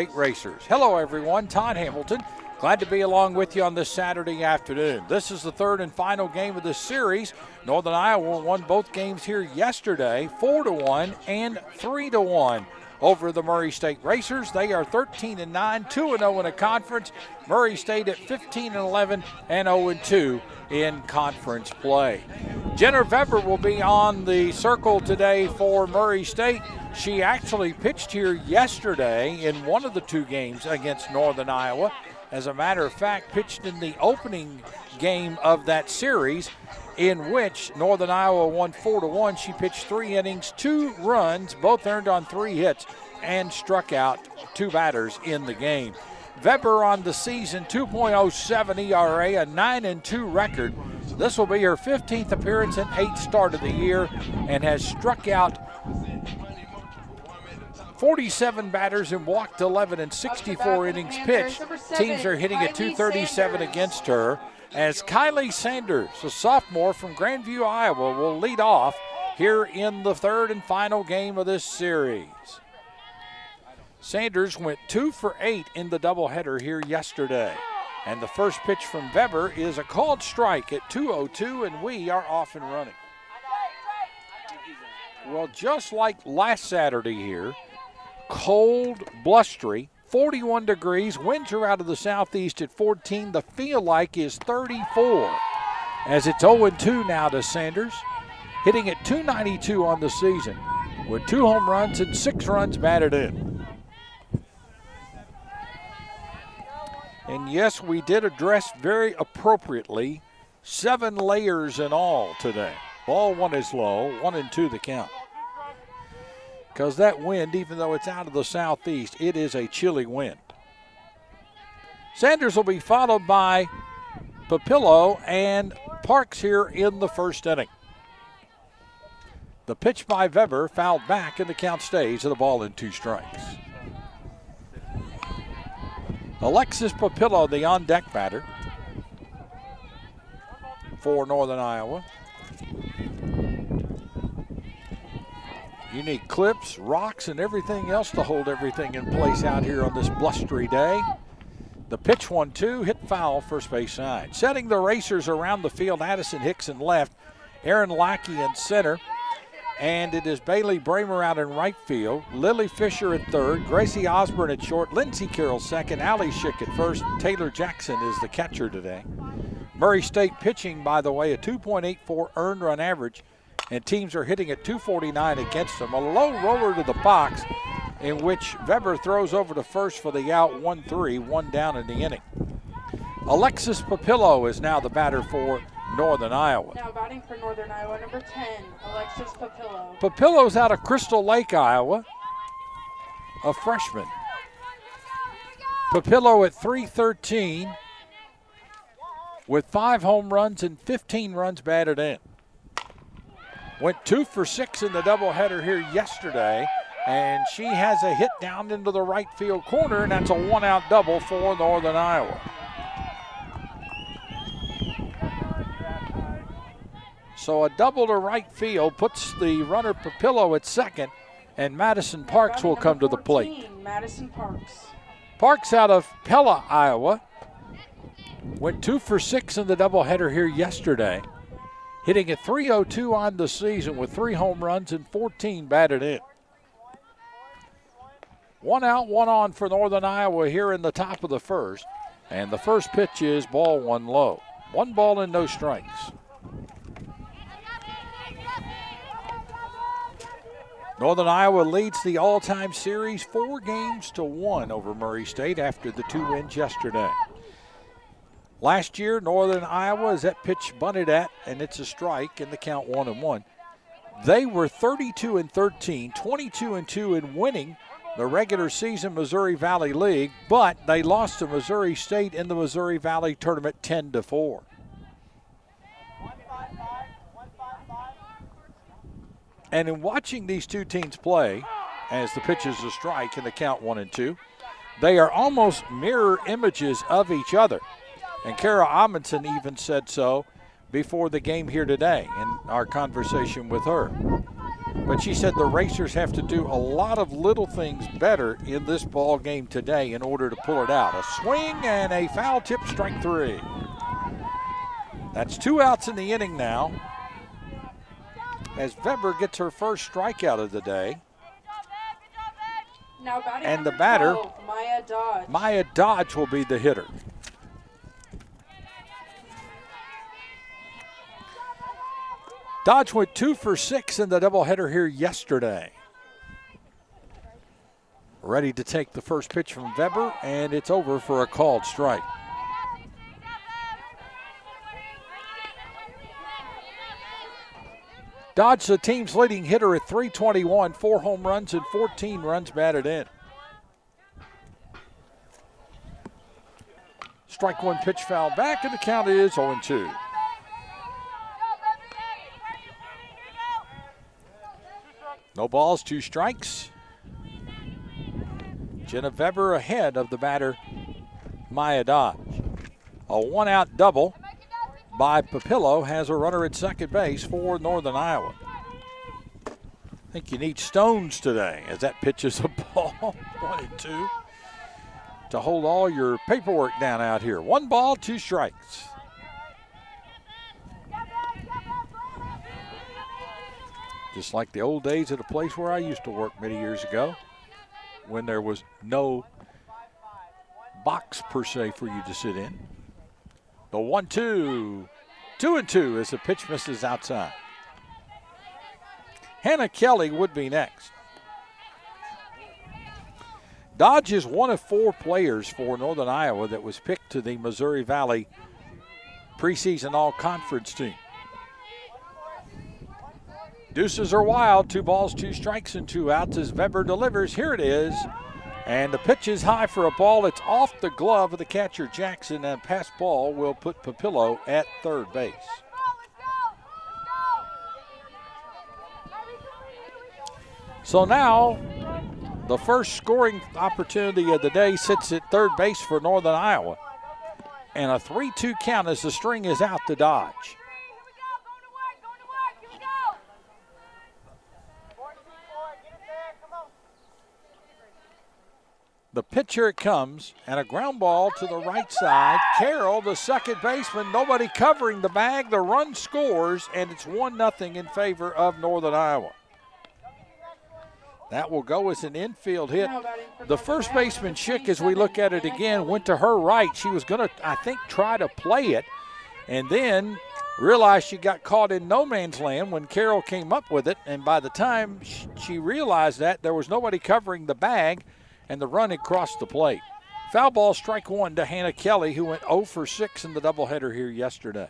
Racers. Hello everyone, Todd Hamilton. Glad to be along with you on this Saturday afternoon. This is the third and final game of this series. Northern Iowa won both games here yesterday, 4-1 and 3-1 over the Murray State Racers. They are 13-9, 2-0 in a conference. Murray State at 15-11 and 0-2 in conference play. Jenna Weber will be on the circle today for Murray State. She actually pitched here yesterday in one of the two games against Northern Iowa. As a matter of fact, pitched in the opening game of that series, in which Northern Iowa won 4-1. She pitched 3 innings, 2 runs, both earned on 3 hits, and struck out 2 batters in the game. Weber on the season, 2.07 ERA, a 9-2 record. This will be her 15th appearance and 8th start of the year, and has struck out 47 batters and walked 11 in 64 innings pitched. Teams are hitting at .237 against her, as Kylie Sanders, a sophomore from Grandview, Iowa, will lead off here in the third and final game of this series. Sanders went 2 for 8 in the doubleheader here yesterday. And the first pitch from Weber is a called strike at 2:02, and we are off and running. Well, just like last Saturday here, cold, blustery, 41 degrees, winds are out of the southeast at 14. The feel like is 34, as it's 0-2 now to Sanders, hitting at .292 on the season with 2 home runs and 6 runs batted in. And yes, we did address very appropriately 7 layers in all today. Ball 1 is low, 1-2 the count. Because that wind, even though it's out of the southeast, it is a chilly wind. Sanders will be followed by Papillo and Parks here in the first inning. The pitch by Weber fouled back, and the count stays at a ball and 2 strikes. Alexis Papillo, the on-deck batter for Northern Iowa. You need clips, rocks, and everything else to hold everything in place out here on this blustery day. The pitch 1-2, hit foul, first base side. Setting the Racers around the field, Addison Hicks in left, Aaron Lackey in center, and it is Bailey Bramer out in right field, Lily Fisher at third, Gracie Osborne at short, Lindsey Carroll second, Allie Schick at first, Taylor Jackson is the catcher today. Murray State pitching, by the way, a 2.84 earned run average, and teams are hitting at .249 against them. A low roller to the box, in which Weber throws over to first for the out, 1-3, 1 down in the inning. Alexis Papillo is now the batter for Northern Iowa. Now batting for Northern Iowa, number 10, Alexis Papillo. Papillo's out of Crystal Lake, Iowa, a freshman. Papillo at .313 with 5 home runs and 15 runs batted in. Went 2 for 6 in the doubleheader here yesterday, and she has a hit down into the right field corner, and that's a 1-out double for Northern Iowa. So a double to right field puts the runner Papillo at second, and Madison Parks will come to the plate. Madison Parks. Parks out of Pella, Iowa. Went 2 for 6 in the doubleheader here yesterday, hitting at .302 on the season with 3 home runs and 14 batted in. 1 out, 1 on for Northern Iowa here in the top of the first, and the first pitch is ball 1 low. 1 ball and no strikes. Northern Iowa leads the all-time series 4-1 over Murray State after the 2 wins yesterday. Last year, Northern Iowa, as that pitch bunted at, and it's a strike, and the count 1-1. They were 32-13, 22-2 in winning the regular season Missouri Valley League, but they lost to Missouri State in the Missouri Valley Tournament 10-4. And in watching these two teams play, as the pitch is a strike and the count 1-2, they are almost mirror images of each other. And Kara Amundsen even said so before the game here today in our conversation with her. But she said the Racers have to do a lot of little things better in this ball game today in order to pull it out. A swing and a foul tip, strike 3. That's 2 outs in the inning now, as Weber gets her first strikeout of the day. Now batting and the number batter, 12, Maya Dodge. Maya Dodge, will be the hitter. Dodge went 2 for 6 in the doubleheader here yesterday. Ready to take the first pitch from Weber, and it's over for a called strike. Dodge, the team's leading hitter at .321, 4 home runs and 14 runs batted in. Strike 1 pitch, foul back, and the count is 0-2. No balls, 2 strikes. Jenna Weber ahead of the batter, Maya Dodge. A 1-out double by Papillo has a runner at second base for Northern Iowa. I think you need stones today as that pitches a ball, 1-2, to hold all your paperwork down out here. 1 ball, 2 strikes. Just like the old days at a place where I used to work many years ago, when there was no box per se for you to sit in. The 1-2, 2-2 as the pitch misses outside. Hannah Kelly would be next. Dodge is one of 4 players for Northern Iowa that was picked to the Missouri Valley preseason all-conference team. Deuces are wild, 2 balls, 2 strikes, and 2 outs as Weber delivers. Here it is. And the pitch is high for a ball. It's off the glove of the catcher, Jackson, and a pass ball will put Papillo at third base. So now the first scoring opportunity of the day sits at third base for Northern Iowa. And a 3-2 count as the string is out to Dodge. The pitch, here it comes, and a ground ball to the right side. Carroll, the second baseman, nobody covering the bag. The run scores, and it's 1-0 in favor of Northern Iowa. That will go as an infield hit. The first baseman, Schick, as we look at it again, went to her right. She was going to, I think, try to play it, and then realized she got caught in no man's land when Carroll came up with it, and by the time she realized that, there was nobody covering the bag, and the run had crossed the plate. Foul ball, strike 1 to Hannah Kelly, who went 0 for 6 in the doubleheader here yesterday.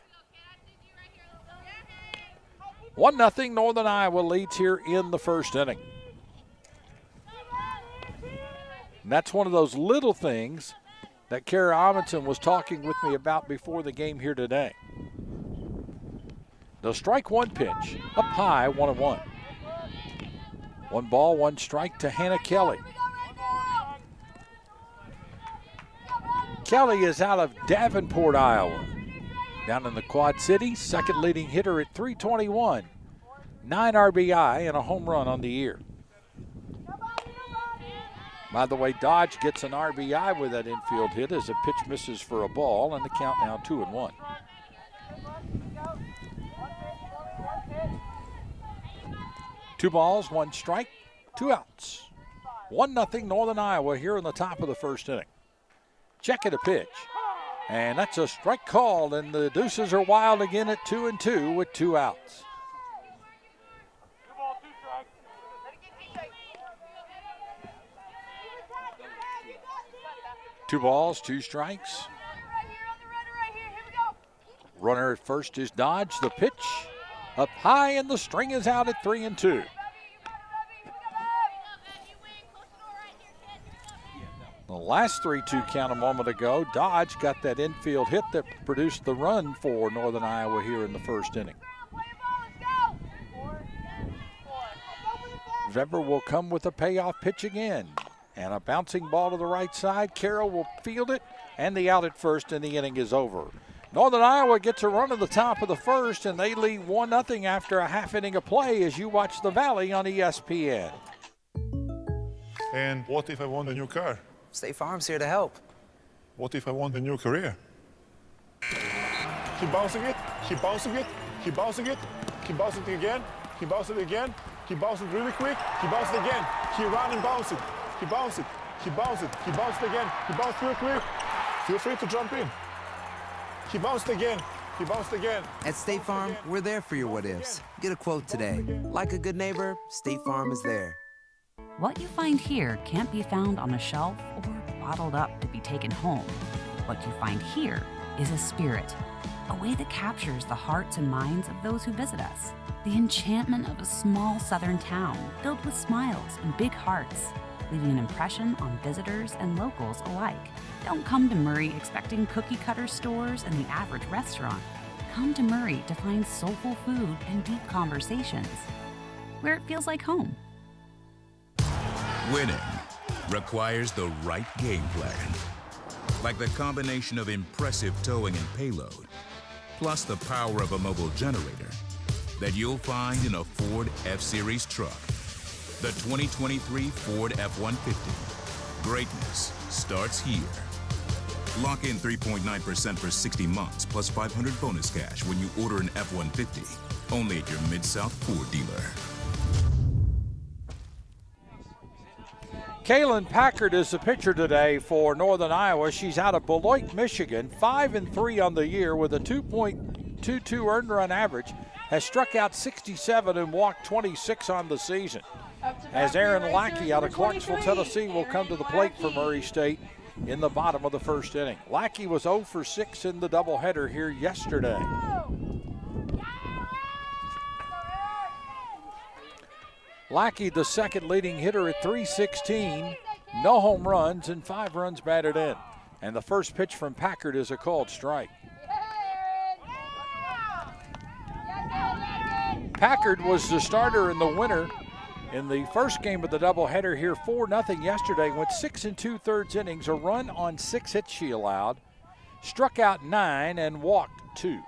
1-0, Northern Iowa leads here in the first inning. And that's one of those little things that Kara Amundsen was talking with me about before the game here today. The strike 1 pitch, up high, 1-1. 1 ball, 1 strike to Hannah Kelly. Kelly is out of Davenport, Iowa. Down in the Quad Cities, second leading hitter at .321. 9 RBI and a home run on the year. By the way, Dodge gets an RBI with that infield hit as the pitch misses for a ball, and the count now 2-1. Two balls, 1 strike, 2 outs. 1-0 Northern Iowa here in the top of the first inning. Check it, a pitch. And that's a strike called, and the Deuces are wild again at 2-2 with 2 outs. Two balls, 2 strikes. Runner at first is Dodge. The pitch up high, and the string is out at 3-2. The last 3-2 count a moment ago, Dodge got that infield hit that produced the run for Northern Iowa here in the first inning. Weber will come with a payoff pitch again. And a bouncing ball to the right side. Carroll will field it, and the out at first, and the inning is over. Northern Iowa gets a run at the top of the first, and they lead 1-0 after a half inning of play as you watch the Valley on ESPN. And what if I want a new car? State Farm's here to help. What if I want a new career? Keep bouncing it, keep bouncing it, keep bouncing it, keep bouncing it again, keep bouncing it again, keep bouncing it really quick, keep bouncing it again, keep run and bounce it, keep bounce it, keep bounce it, keep bounce it again, keep bounce real quick. Feel free to jump in. Keep bounced again. Keep bounced again. At State Farm, we're there for your what-ifs. Get a quote today. Like a good neighbor, State Farm is there. What you find here can't be found on a shelf or bottled up to be taken home. What you find here is a spirit, a way that captures the hearts and minds of those who visit us. The enchantment of a small southern town filled with smiles and big hearts, leaving an impression on visitors and locals alike. Don't come to Murray expecting cookie-cutter stores and the average restaurant. Come to Murray to find soulful food and deep conversations, where it feels like home. Winning requires the right game plan, like the combination of impressive towing and payload, plus the power of a mobile generator that you'll find in a Ford F-Series truck. The 2023 Ford F-150. Greatness starts here. Lock in 3.9% for 60 months plus 500 bonus cash when you order an F-150. Only at your Mid-South Ford dealer. Kaylin Packard is the pitcher today for Northern Iowa. She's out of Beloit, Michigan, 5-3 on the year with a 2.22 earned run average. Has struck out 67 and walked 26 on the season. As Aaron Lackey out of Clarksville, Tennessee will come to the plate for Murray State in the bottom of the first inning. Lackey was 0 for 6 in the doubleheader here yesterday. Lackey, the second leading hitter at .316, no home runs and 5 runs batted in. And the first pitch from Packard is a called strike. Packard was the starter in the winner in the first game of the doubleheader here, 4-0 yesterday. Went 6 2/3 innings, a run on 6 hits she allowed, struck out 9 and walked 2.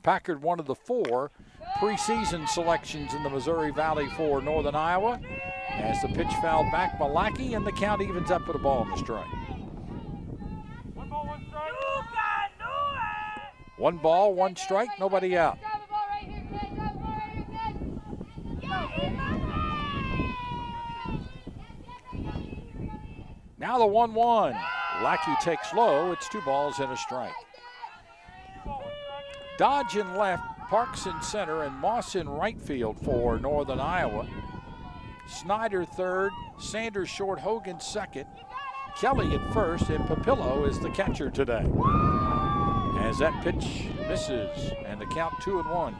Packard, one of the 4 preseason selections in the Missouri Valley for Northern Iowa. As the pitch fouled back by Lackey, and the count evens up with a ball in the strike. 1 ball, 1 strike, nobody out. Now the 1-1. Lackey takes low. It's 2 balls and a strike. Dodge in left, Parks in center, and Moss in right field for Northern Iowa. Snyder third, Sanders short, Hogan second, Kelly at first, and Papillo is the catcher today. As that pitch misses, and the count 2-1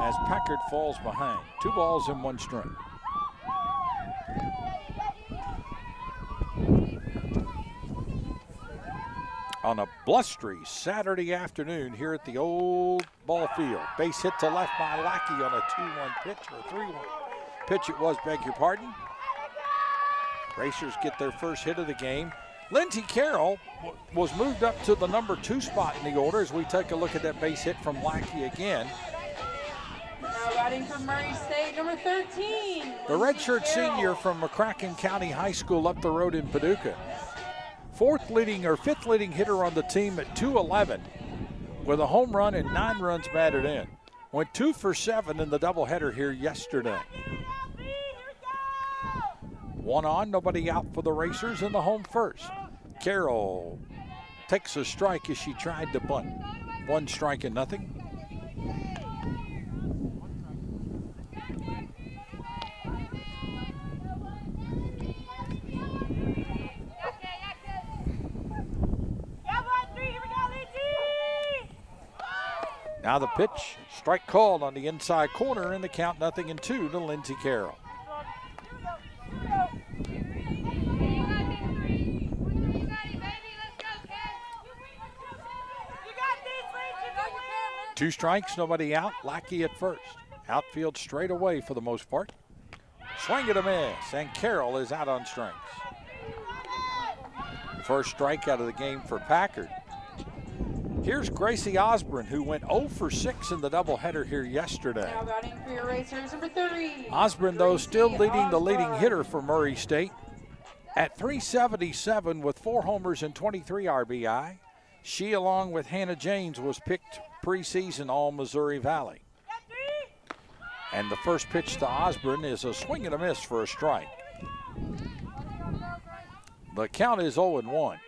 as Packard falls behind. 2 balls and 1 strike. On a blustery Saturday afternoon here at the old ball field. Base hit to left by Lackey on a 2-1 pitch, or 3-1 pitch it was, beg your pardon. Racers get their first hit of the game. Lindsey Carroll was moved up to the number 2 spot in the order as we take a look at that base hit from Lackey again. Now batting for Murray State, number 13. The redshirt senior from McCracken County High School up the road in Paducah. 5th leading hitter on the team at .211 with a home run and 9 runs batted in. Went 2 for 7 in the doubleheader here yesterday. 1 on, nobody out for the Racers in the home first. Carroll takes a strike as she tried to bunt. 1 strike and nothing. Now the pitch, strike called on the inside corner, and the count 0-2 to Lindsey Carroll. Two strikes, nobody out. Lackey at first. Outfield straight away for the most part. Swing and a miss, and Carroll is out on strikes. First strike out of the game for Packard. Here's Gracie Osborne, who went 0 for 6 in the doubleheader here yesterday. Now batting for your Racers, number 3. Osborne, though, still Gracie leading the leading Osborne. hitter for Murray State at 377 with 4 homers and 23 RBI. She, along with Hannah James, was picked preseason All-Missouri Valley. And the first pitch to Osborne is a swing and a miss for a strike. The count is 0-1.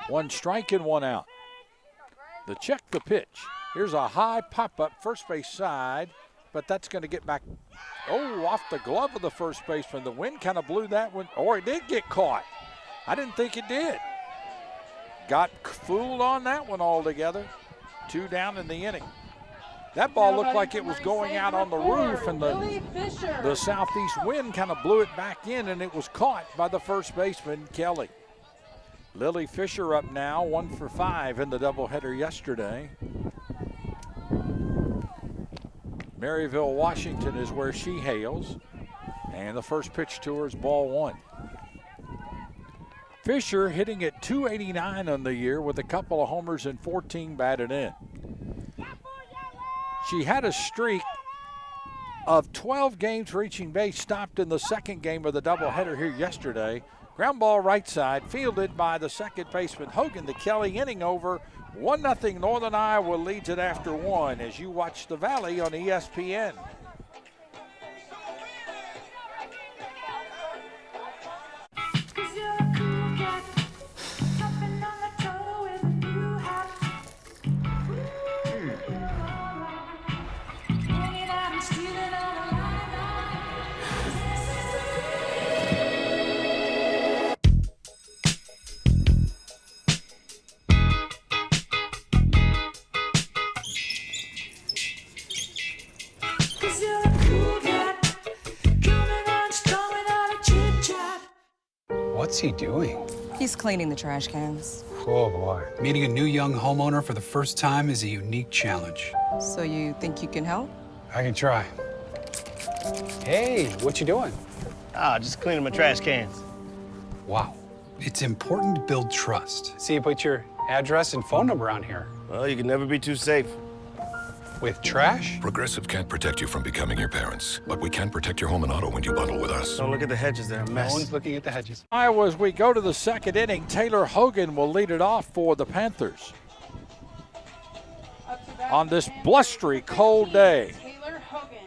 One strike and one out. The check the pitch. Here's a high pop-up first base side, but that's going to get back, off the glove of the first baseman. The wind kind of blew that one, or it did get caught. I didn't think it did. Got fooled on that one altogether. 2 down in the inning. That ball looked like it was going out on the roof, and the southeast wind kind of blew it back in, and it was caught by the first baseman, Kelly. Lily Fisher up now, 1 for 5 in the doubleheader yesterday. Maryville, Washington is where she hails. And the first pitch to her is ball 1. Fisher hitting at .289 on the year with a couple of homers and 14 batted in. She had a streak of 12 games reaching base, stopped in the second game of the doubleheader here yesterday. Ground ball right side, fielded by the second baseman Hogan to Kelly. Inning over, 1-0 Northern Iowa leads it after 1 as you watch the Valley on ESPN. What's he doing? He's cleaning the trash cans. Oh, boy. Meeting a new young homeowner for the first time is a unique challenge. So you think you can help? I can try. Hey, what you doing? Just cleaning my trash cans. Wow. It's important to build trust. See, you put your address and phone number on here. Well, you can never be too safe. With trash? Progressive can't protect you from becoming your parents, but we can protect your home and auto when you bundle with us. Don't look at the hedges, they're a No mess. one's looking at the hedges. Iowa, as we go to the second inning, Taylor Hogan will lead it off for the Panthers. On this blustery, cold day. Taylor Hogan.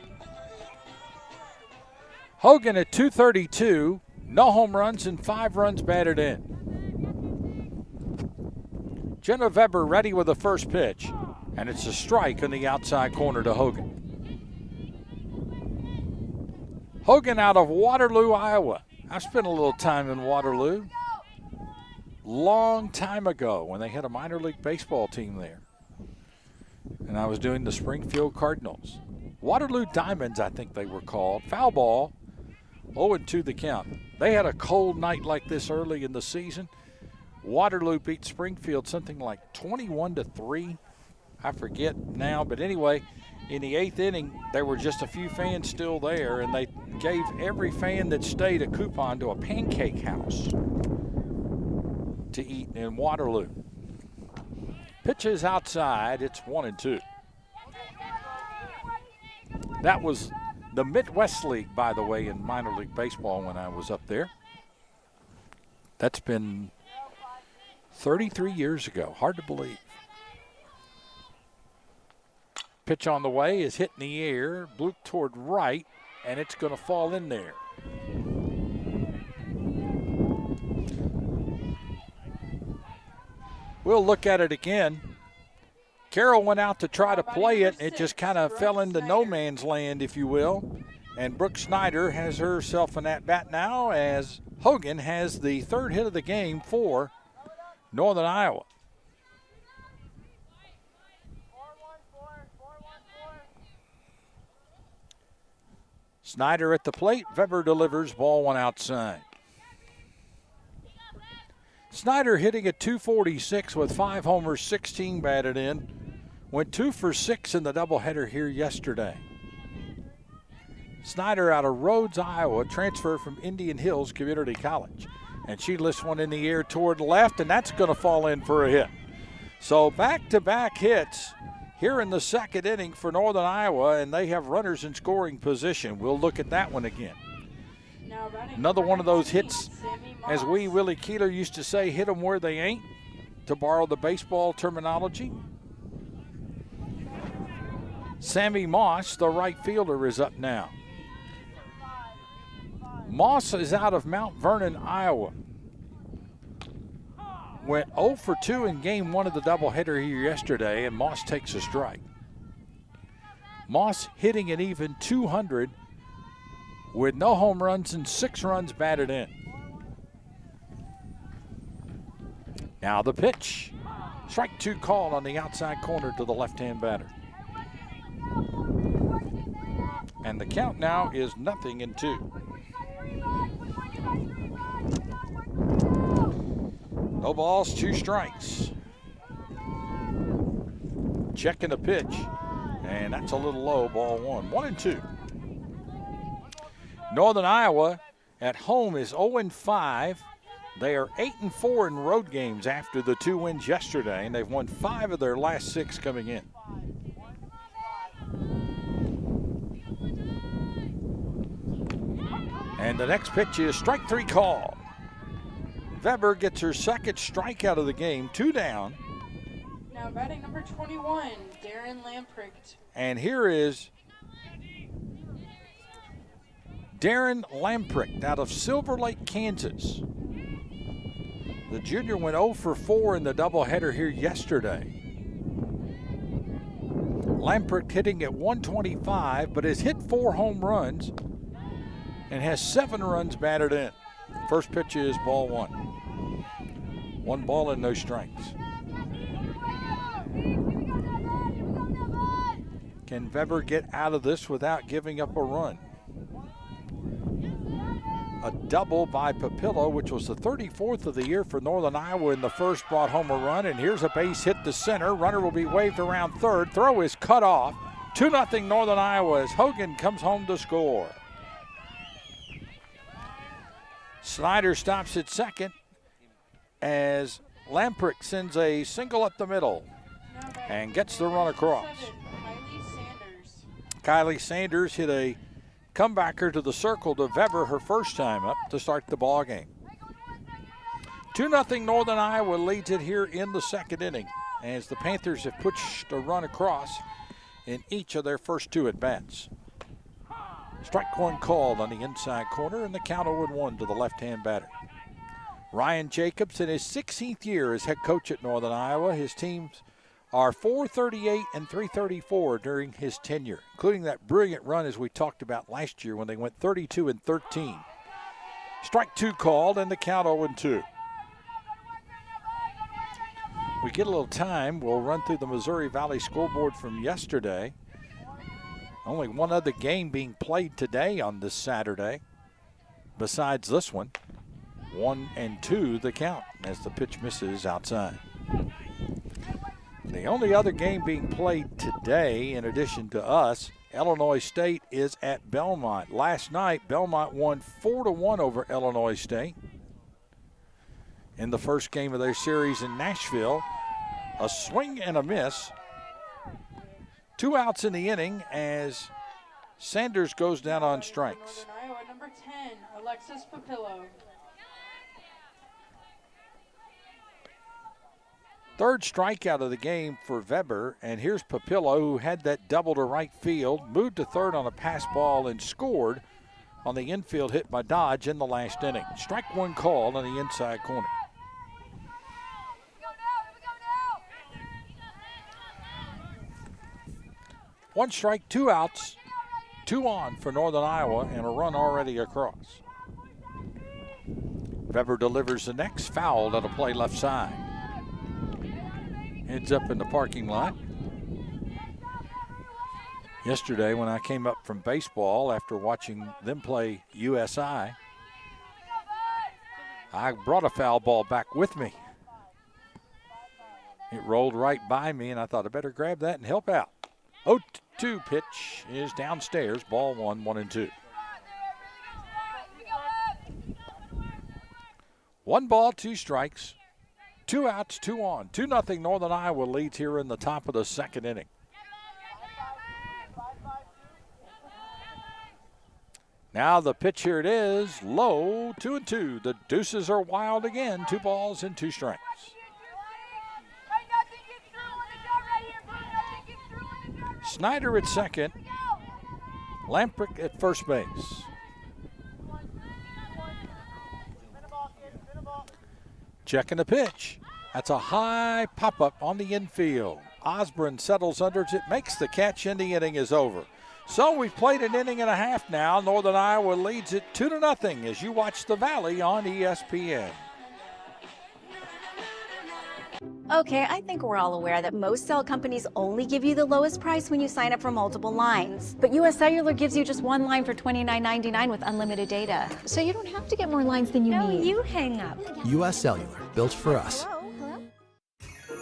Hogan at .232, no home runs and 5 runs batted in. Jenna Weber ready with the first pitch, and it's a strike on the outside corner to Hogan. Hogan out of Waterloo, Iowa. I spent a little time in Waterloo. Long time ago when they had a minor league baseball team there. And I was doing the Springfield Cardinals. Waterloo Diamonds, I think they were called. Foul ball, 0-2 the count. They had a cold night like this early in the season. Waterloo beat Springfield something like 21-3. I forget now, but anyway, in the 8th inning, there were just a few fans still there, and they gave every fan that stayed a coupon to a pancake house to eat in Waterloo. Pitches outside, it's 1-2. That was the Midwest League, by the way, in minor league baseball when I was up there. That's been 33 years ago. Hard to believe. Pitch on the way is hit in the air, blew toward right, and it's going to fall in there. We'll look at it again. Carroll went out to try to play it. It just kind of fell into no man's land, if you will. And Brooke Snyder has herself an at-bat now as Hogan has the third hit of the game for Northern Iowa. Snyder at the plate. Weber delivers, ball 1 outside. Snyder hitting at .246 with 5 homers, 16 batted in. Went 2 for 6 in the doubleheader here yesterday. Snyder out of Rhodes, Iowa, transfer from Indian Hills Community College. And she lifts one in the air toward the left, and that's going to fall in for a hit. So back-to-back hits here in the second inning for Northern Iowa, and they have runners in scoring position. We'll look at that one again. Another one of those hits, as Willie Keeler used to say, hit them where they ain't, to borrow the baseball terminology. Sammy Moss, the right fielder, is up now. Moss is out of Mount Vernon, Iowa. Went 0 for 2 in game 1 of the doubleheader here yesterday, and Moss takes a strike. Moss hitting an even 200 with no home runs and 6 runs batted in. Now the pitch. Strike 2 called on the outside corner to the left-hand batter. And the count now is 0-2. No balls, 2 strikes. Checking the pitch, and that's a little low, ball 1. 1-2. Northern Iowa at home is 0-5. They are 8-4 in road games after the 2 wins yesterday, and they've won 5 of their last 6 coming in. And the next pitch is strike 3 call. Weber gets her second strikeout of the game, 2 down. Now batting number 21, Darren Lamprecht. And here is Darren Lamprecht out of Silver Lake, Kansas. The junior went 0 for 4 in the doubleheader here yesterday. Lamprecht hitting at 125, but has hit 4 home runs and has 7 runs batted in. First pitch is ball 1. 1 ball and no strikes. Can Weber get out of this without giving up a run? A double by Papillo, which was the 34th of the year for Northern Iowa in the first, brought home a run, and here's a base hit to center. Runner will be waved around third. Throw is cut off. 2-0 Northern Iowa as Hogan comes home to score. Snyder stops at second as Lamprecht sends a single up the middle and gets the run across. Kylie Sanders hit a comebacker to the circle to Weber her first time up to start the ball game. 2-0 Northern Iowa leads it here in the second inning as the Panthers have pushed a run across in each of their first 2 at-bats. Strike 1 called on the inside corner, and the count 0-1 to the left-hand batter. Ryan Jacobs in his 16th year as head coach at Northern Iowa. His teams are .438 and .334 during his tenure, including that brilliant run as we talked about last year when they went 32-13. Strike 2 called, and the count 0-2. We get a little time. We'll run through the Missouri Valley scoreboard from yesterday. Only one other game being played today on this Saturday besides this one. 1-2 the count as the pitch misses outside. The only other game being played today, in addition to us, Illinois State is at Belmont. Last night, Belmont won 4-1 over Illinois State in the first game of their series in Nashville. A swing and a miss. 2 outs in the inning as Sanders goes down on strikes. Northern Iowa, number 10, Alexis Papillo. Third strikeout of the game for Weber, and here's Papillo, who had that double to right field, moved to third on a pass ball and scored on the infield hit by Dodge in the last inning. Strike 1 called on the inside corner. One strike, 2 outs, 2 on for Northern Iowa, and a run already across. Weber delivers the next, foul that'll play left side. Heads up in the parking lot. Yesterday when I came up from baseball after watching them play USI, I brought a foul ball back with me. It rolled right by me, and I thought I better grab that and help out. 0-2 2 pitch is downstairs. Ball 1, 1-2. 1 ball, 2 strikes, 2 outs, 2 on. 2-0 Northern Iowa leads here in the top of the second inning. Now the pitch, here it is, low, 2-2. The deuces are wild again. 2 balls and 2 strikes. Snyder at second. Lamprick at first base. Checking the pitch. That's a high pop-up on the infield. Osborne settles under it, makes the catch, and the inning is over. So we've played an inning and a half now. Northern Iowa leads it 2-0 as you watch the Valley on ESPN. Okay, I think we're all aware that most cell companies only give you the lowest price when you sign up for multiple lines. But US Cellular gives you just 1 line for $29.99 with unlimited data. So you don't have to get more lines than you need. No, you hang up. US Cellular, built for us. Hello?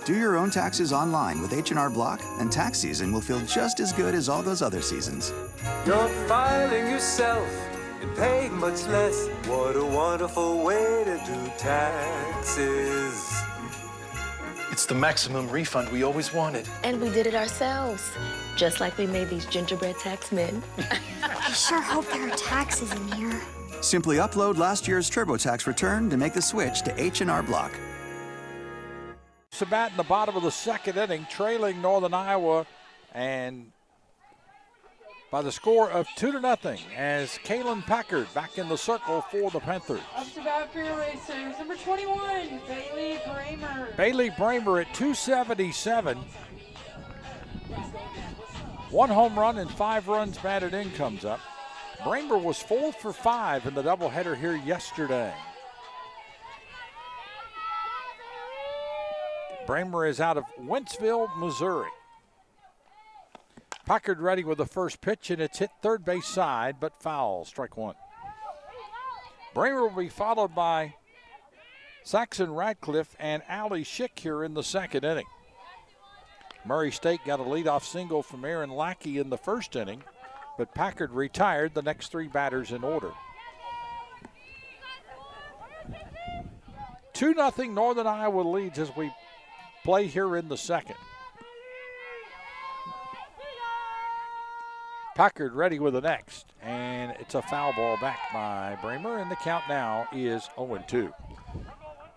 Do your own taxes online with H&R Block, and tax season will feel just as good as all those other seasons. You're filing yourself and paying much less. What a wonderful way to do taxes. It's the maximum refund we always wanted. And we did it ourselves, just like we made these gingerbread tax men. I sure hope there are taxes in here. Simply upload last year's TurboTax return to make the switch to H&R Block. Sabat in the bottom of the second inning, trailing Northern Iowa, and by the score of 2-0 as Kalen Packard back in the circle for the Panthers. Up to bat for your racers, number 21, Bailey Bramer. Bailey Bramer at 277. 1 home run and 5 runs batted in comes up. Bramer was 4 for 5 in the doubleheader here yesterday. Bramer is out of Wentzville, Missouri. Packard ready with the first pitch, and it's hit third base side, but foul, strike 1. Bramer will be followed by Saxon Radcliffe and Allie Schick here in the second inning. Murray State got a leadoff single from Aaron Lackey in the first inning, but Packard retired the next 3 batters in order. 2-0 Northern Iowa leads as we play here in the second. Packard ready with the next, and it's a foul ball back by Bramer, and the count now is 0-2.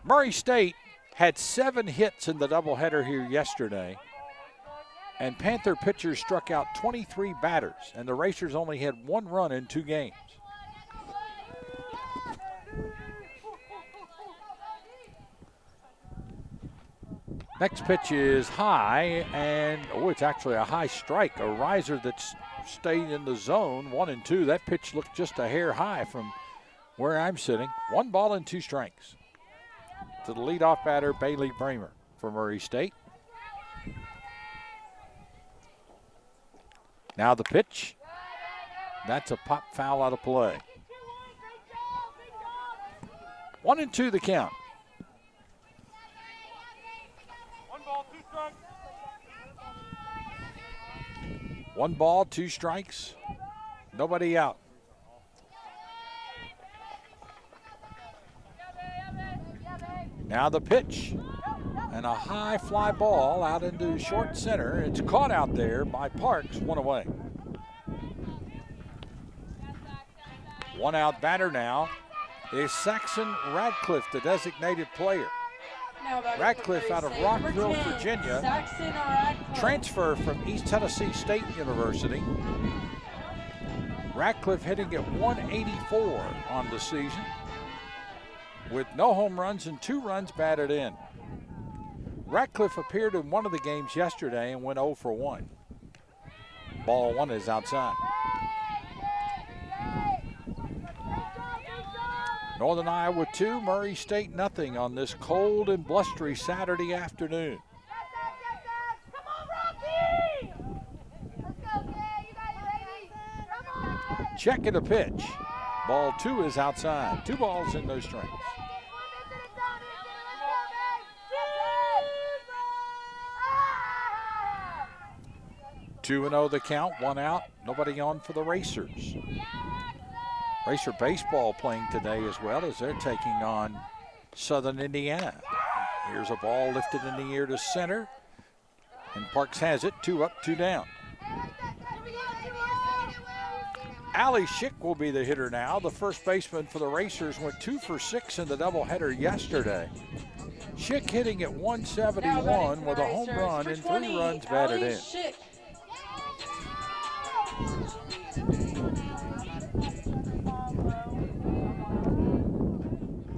Murray State had 7 hits in the doubleheader here yesterday, and Panther pitchers struck out 23 batters, and the Racers only had 1 run in 2 games. Next pitch is high, and it's actually a high strike, a riser that's stayed in the zone, 1-2. That pitch looked just a hair high from where I'm sitting. 1 ball and 2 strikes to the leadoff batter, Bailey Bramer for Murray State. Now the pitch. That's a pop foul out of play. 1-2 the count. 1 ball, 2 strikes, nobody out. Now the pitch, and a high fly ball out into short center. It's caught out there by Parks, 1 away. 1 out batter now is Saxon Radcliffe, the designated player. Radcliffe out of Rockville, Virginia, transfer from East Tennessee State University. Radcliffe hitting at 184 on the season with no home runs and 2 runs batted in. Radcliffe appeared in one of the games yesterday and went 0 for 1. Ball 1 is outside. Northern Iowa 2, Murray State nothing on this cold and blustery Saturday afternoon. Checking the pitch. Ball 2 is outside. 2 balls and no strikes. 2-0 the count, one out, nobody on for the Racers. Racer baseball playing today as well as they're taking on Southern Indiana. Here's a ball lifted in the air to center, and Parks has it, 2 up, 2 down. Allie Schick will be the hitter now. The first baseman for the Racers went 2 for 6 in the doubleheader yesterday. Schick hitting at 171 with a home run and 3 runs batted in.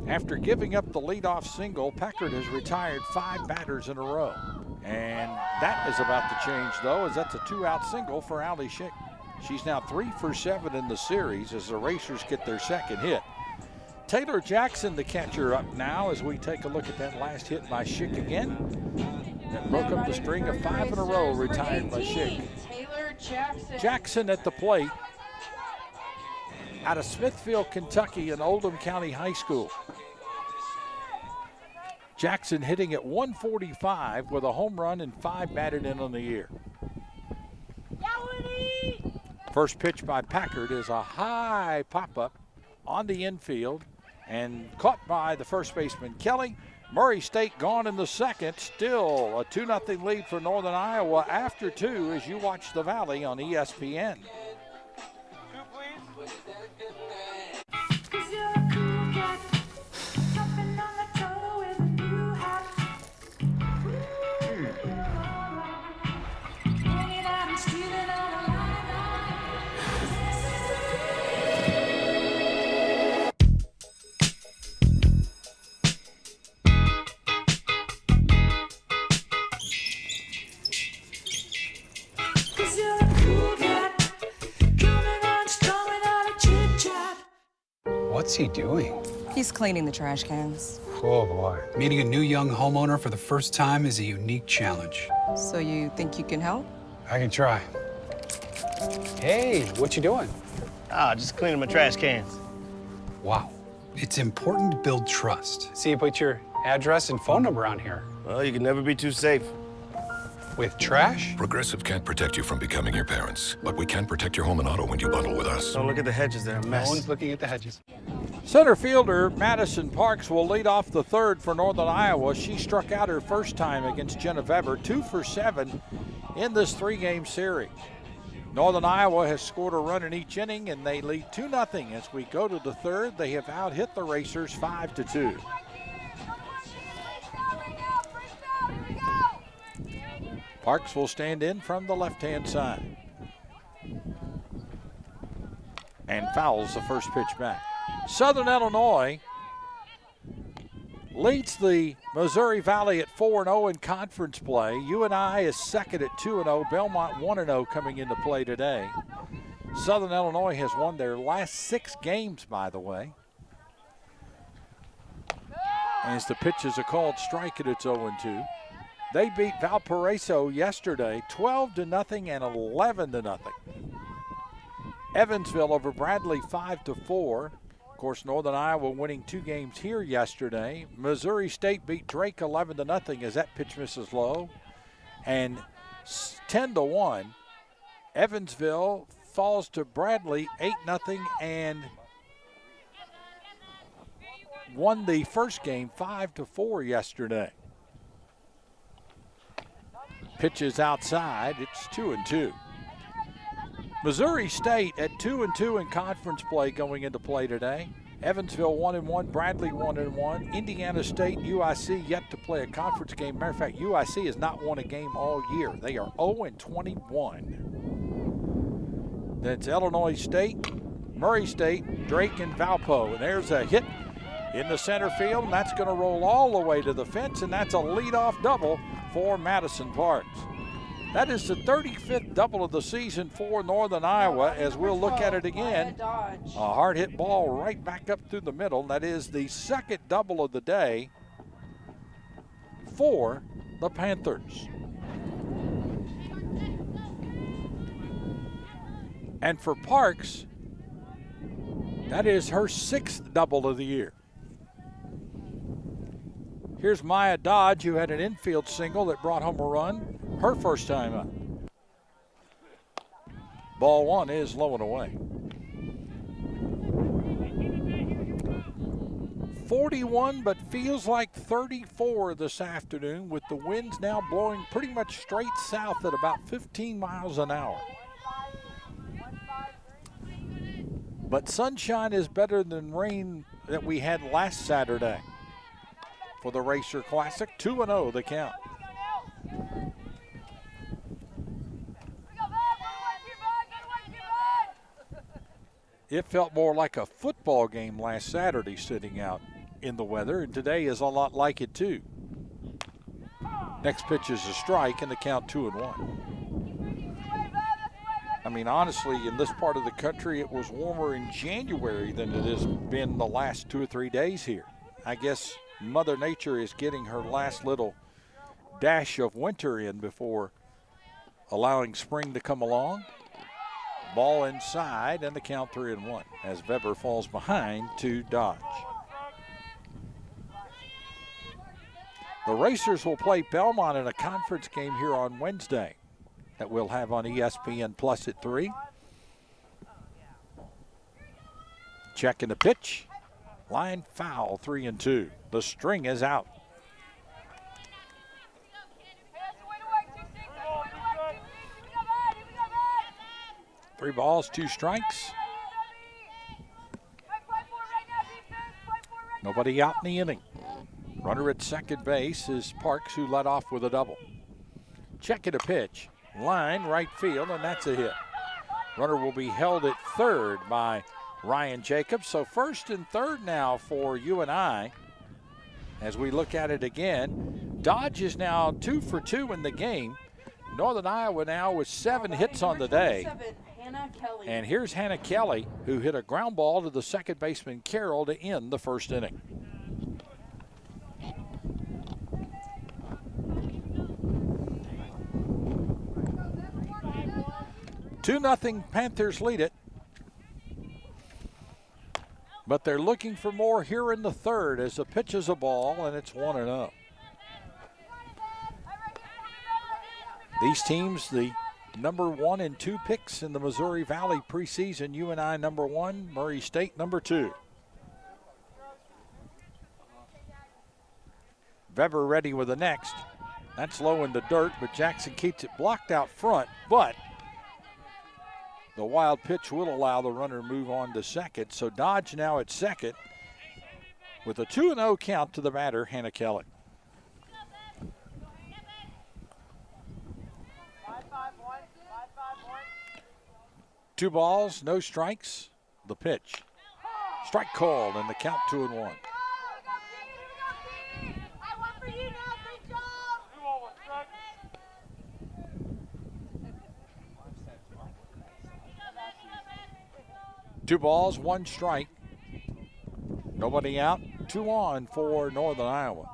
After giving up the leadoff single, Packard has retired 5 batters in a row. And that is about to change, though, as that's a 2-out single for Allie Schick. She's now 3 for 7 in the series as the Racers get their second hit. Taylor Jackson, the catcher, up now as we take a look at that last hit by Schick again. That broke up the string of 5 in a row retired by Schick. Jackson at the plate out of Smithfield, Kentucky, and Oldham County High School. Jackson hitting at 145 with a home run and 5 batted in on the year. First pitch by Packard is a high pop-up on the infield and caught by the first baseman Kelly. Murray State gone in the second. Still a 2-0 lead for Northern Iowa after 2 as you watch the Valley on ESPN. What's he doing? He's cleaning the trash cans. Oh boy. Meeting a new young homeowner for the first time is a unique challenge. So you think you can help? I can try. Hey, what you doing? Just cleaning my trash cans. Wow. It's important to build trust. See, you put your address and phone number on here. Well, you can never be too safe. With trash? Progressive can't protect you from becoming your parents, but we can protect your home and auto when you bundle with us. Don't look at the hedges, they're a mess. No one's looking at the hedges. Center fielder Madison Parks will lead off the third for Northern Iowa. She struck out her first time against Jenna Veber, 2 for 7 in this 3-game series. Northern Iowa has scored a run in each inning, and they lead 2-0 as we go to the third. They have out-hit the Racers 5-2. Parks will stand in from the left-hand side and fouls the first pitch back. Southern Illinois leads the Missouri Valley at 4-0 in conference play. UNI is second at 2-0. Belmont 1-0 coming into play today. Southern Illinois has won their last 6 games, by the way. As the pitches are called strike it, it's 0-2. They beat Valparaiso yesterday 12-0 and 11-0. Evansville over Bradley 5-4. Of course, Northern Iowa winning 2 games here yesterday. Missouri State beat Drake 11-0 as that pitch misses low. And 10-1. Evansville falls to Bradley 8-0 and won the first game 5-4 yesterday. Pitches outside, it's 2-2. Missouri State at 2-2 in conference play going into play today. Evansville 1-1, Bradley 1-1. Indiana State, UIC yet to play a conference game. Matter of fact, UIC has not won a game all year. They are 0-21. Then it's Illinois State, Murray State, Drake, and Valpo. And there's a hit in the center field, and that's going to roll all the way to the fence, and that's a leadoff double for Madison Parks. That is the 35th double of the season for Northern Iowa, as we'll look at it again. A hard hit ball right back up through the middle. That is the second double of the day for the Panthers. And for Parks, that is her 6th double of the year. Here's Maya Dodge, who had an infield single that brought home a run her first time up. Ball one is low and away. 41, but feels like 34 this afternoon, with the winds now blowing pretty much straight south at about 15 miles an hour. But sunshine is better than rain that we had last Saturday for the Racer Classic. 2-0 the count. It felt more like a football game last Saturday sitting out in the weather, and today is a lot like it too. Next pitch is a strike, and the count 2-1. I mean, honestly, in this part of the country, it was warmer in January than it has been the last 2 or 3 days here. I guess Mother Nature is getting her last little dash of winter in before allowing spring to come along. Ball inside, and the count 3-1 as Weber falls behind to Dodge. The Racers will play Belmont in a conference game here on Wednesday that we'll have on ESPN Plus at 3. Checking the pitch. Line foul, 3-2. The string is out. Three balls, 2 strikes. Nobody out in the inning. Runner at second base is Parks, who led off with a double. Checking a pitch. Line, right field, and that's a hit. Runner will be held at third by Ryan Jacobs. So first and third now for UNI. As we look at it again, Dodge is now 2 for 2 in the game. Northern Iowa now with 7 hits on the day. And here's Hannah Kelly, who hit a ground ball to the second baseman Carroll to end the first inning. Two nothing, Panthers lead it. But they're looking for more here in the third as the pitch is a ball and it's 1-0. These teams, the number 1 and 2 picks in the Missouri Valley preseason. UNI number 1, Murray State number 2. Weber ready with the next. That's low in the dirt, but Jackson keeps it blocked out front. But the wild pitch will allow the runner to move on to second. So Dodge now at second with a 2-0 count to the batter, Hannah Kelly. Two balls, no strikes. The pitch. Strike called, and the count 2-1. Two balls, 1 strike. Nobody out. 2 on for Northern Iowa.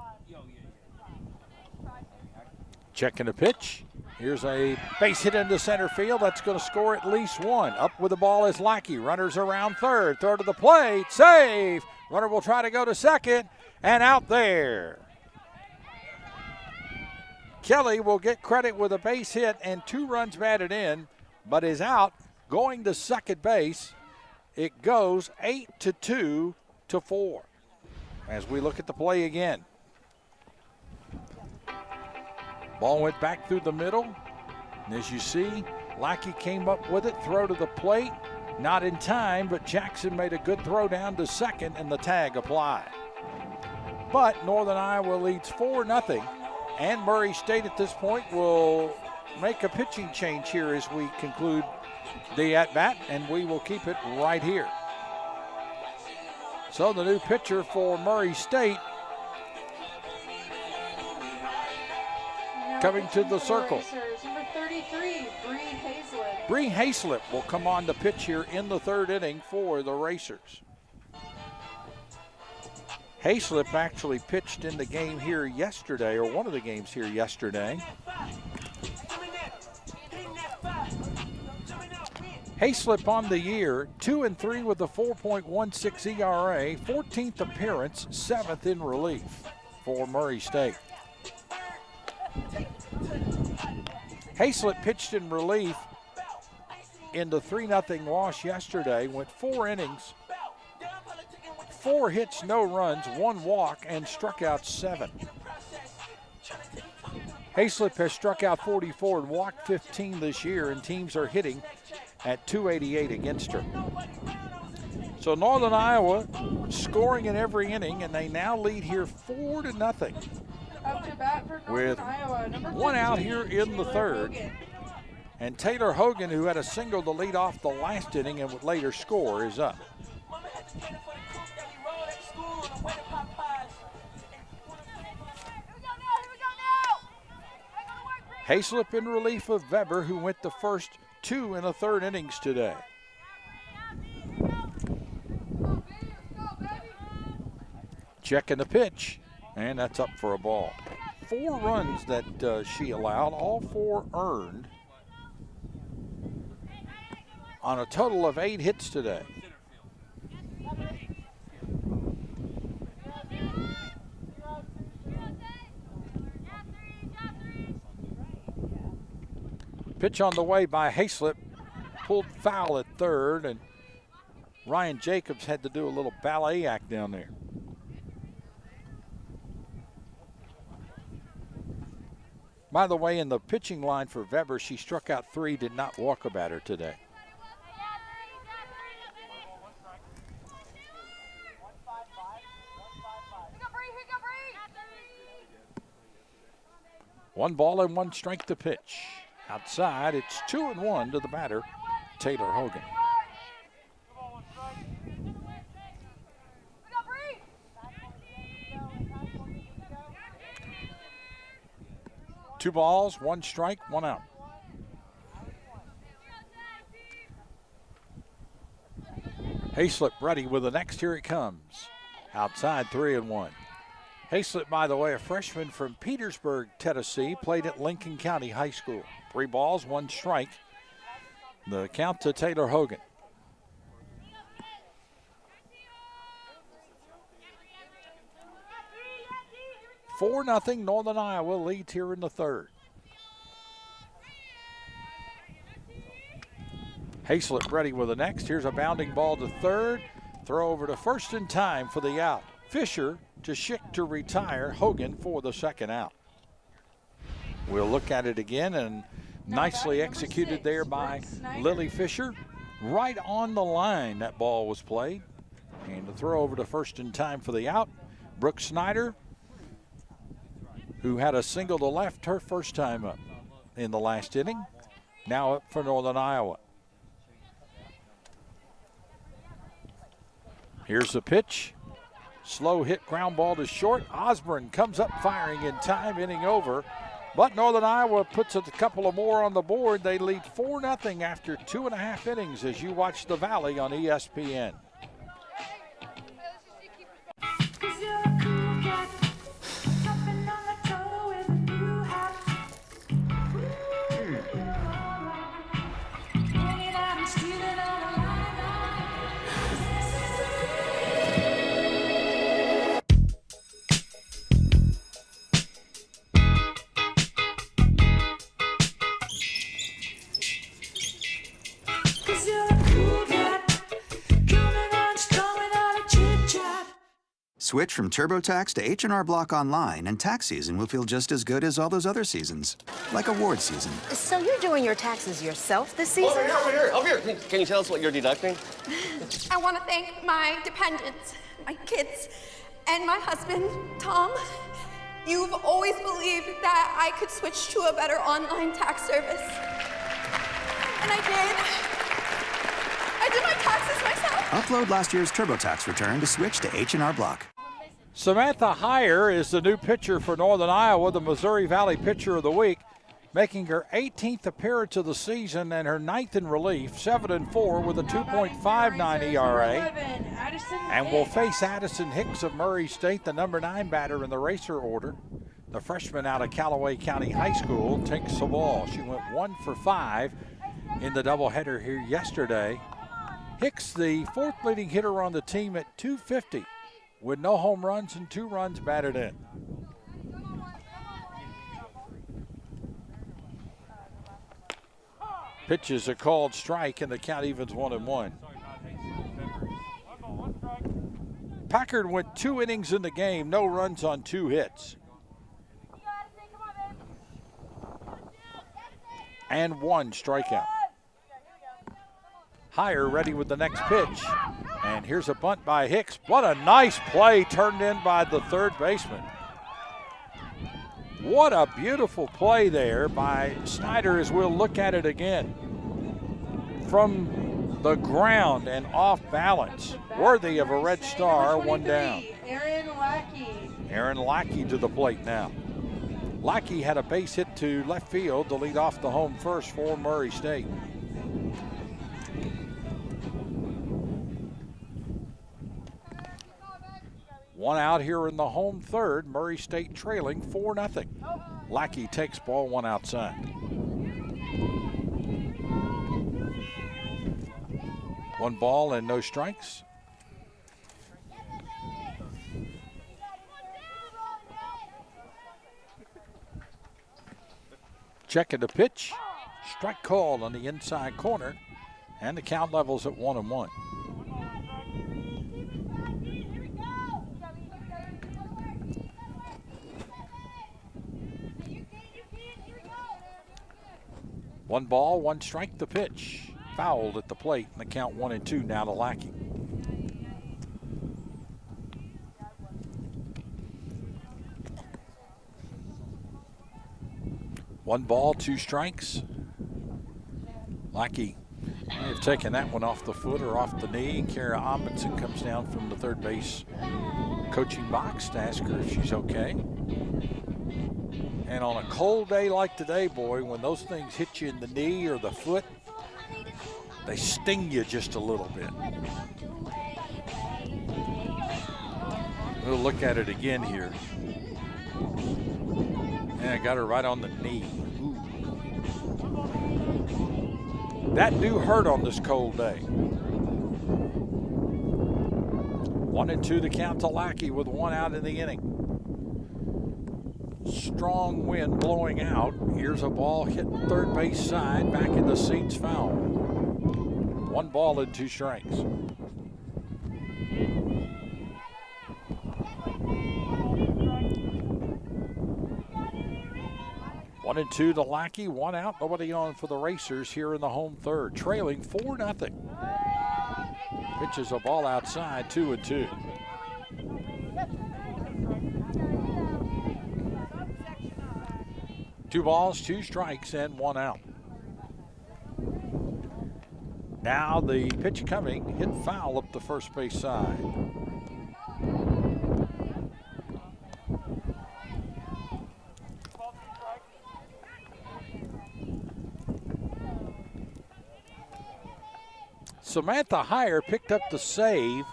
Checking the pitch. Here's a base hit into center field. That's going to score at least 1. Up with the ball is Lackey. Runners around third. Throw to the plate. Save. Runner will try to go to second. And out there. Kelly will get credit with a base hit and 2 runs batted in, but is out going to second base. It goes 8-2 to 4 as we look at the play again. Ball went back through the middle. And as you see, Lackey came up with it, throw to the plate. Not in time, but Jackson made a good throw down to second and the tag applied. But Northern Iowa leads 4-0. And Murray State at this point will make a pitching change here as we conclude the at-bat, and we will keep it right here. So the new pitcher for Murray State coming to the circle. Number 33, Bree Hazlett. Bree Hazlett will come on to pitch here in the third inning for the Racers. Hazlett actually pitched in the game here yesterday, or one of the games here yesterday. Hazlett on the year, 2-3 with a 4.16 ERA, 14th appearance, 7th in relief for Murray State. Hazlett pitched in relief in the 3-0 loss yesterday. Went 4 innings, 4 hits, no runs, 1 walk, and struck out 7. Hayslip has struck out 44 and walked 15 this year, and teams are hitting at .288 against her. So Northern Iowa scoring in every inning, and they now lead here 4-0. Up to bat for With Iowa, number 1 out 15, here in the third. Hogan. And Taylor Hogan, who had a single to lead off the last inning and would later score, is up. Hayslip in relief of Weber, who went the first 2 1/3 innings today. Checking the pitch, and that's up for a ball. 4 runs that she allowed, all 4 earned, on a total of 8 hits today. Pitch on the way by Hayslip, pulled foul at third, and Ryan Jacobs had to do a little ballet act down there. By the way, in the pitching line for Weber, she struck out 3, did not walk a batter today. One ball and 1 strike to pitch. Outside, it's 2-1 to the batter, Taylor Hogan. Two balls, 1 strike, 1 out. Hayslip ready with the next. Here it comes. Outside, 3-1. Hayslip, by the way, a freshman from Petersburg, Tennessee, played at Lincoln County High School. 3 balls, 1 strike. The count to Taylor Hogan. (4-0) Northern Iowa leads here in the third. Hayslip ready with the next. Here's a bounding ball to third. Throw over to first in time for the out. Fisher to Schick to retire. Hogan for the second out. We'll look at it again, and nicely executed there by Lily Fisher. Right on the line that ball was played. And the throw over to first in time for the out. Brooke Snyder, who had a single to left her first time up in the last inning, now up for Northern Iowa. Here's the pitch. Slow hit, ground ball to short. Osborne comes up firing in time, inning over. But Northern Iowa puts a couple of more on the board. They lead 4-0 after 2.5 innings as you watch the Valley on ESPN. Switch from TurboTax to H&R Block online, and tax season will feel just as good as all those other seasons, like award season. So you're doing your taxes yourself this season? Over here. Can you tell us what you're deducting? I want to thank my dependents, my kids, and my husband, Tom. You've always believed that I could switch to a better online tax service. And I did. I did my taxes myself. Upload last year's TurboTax return to switch to H&R Block. Samantha Heyer is the new pitcher for Northern Iowa, the Missouri Valley Pitcher of the Week, making her 18th appearance of the season and her 9th in relief, 7-4 with a 2.59 ERA. And will face Addison Hicks of Murray State, the number 9 batter in the racer order. The freshman out of Callaway County High School takes the ball. She went 1 for 5 in the doubleheader here yesterday. Hicks, the 4th leading hitter on the team at .250, with no home runs and 2 runs batted in. Pitch is a called strike, and the count evens 1-1. Packard went 2 innings in the game, no runs on 2 hits. And 1 strikeout. Higher ready with the next pitch. And here's a bunt by Hicks. What a nice play turned in by the third baseman. What a beautiful play there by Snyder as we'll look at it again. From the ground and off balance. Worthy of a red star, 1 down. Aaron Lackey. Aaron Lackey to the plate now. Lackey had a base hit to left field to lead off the home first for Murray State. One out here in the home third. Murray State trailing 4-0. Lackey takes ball 1 outside. One ball and no strikes. Checking the pitch. Strike called on the inside corner. And the count levels at 1-1. One ball, 1 strike, the pitch. Fouled at the plate, and the count 1-2 now to Lackey. One ball, 2 strikes. Lackey may have taken that one off the foot or off the knee. Kara Amundsen comes down from the third base coaching box to ask her if she's okay. And on a cold day like today, boy, when those things hit you in the knee or the foot, they sting you just a little bit. We'll look at it again here. And I got her right on the knee. Ooh. That do hurt on this cold day. 1-2 the count to Lackey with 1 out in the inning. Strong wind blowing out. Here's a ball hit third base side, back in the seats, foul. 1 ball and 2 strikes. One and 2 to Lackey, 1 out, nobody on for the Racers here in the home third, trailing 4-0. Pitches a ball outside, 2-2. Two balls, 2 strikes, and 1 out. Now the pitch coming, hit foul up the first base side. Samantha Heyer picked up the save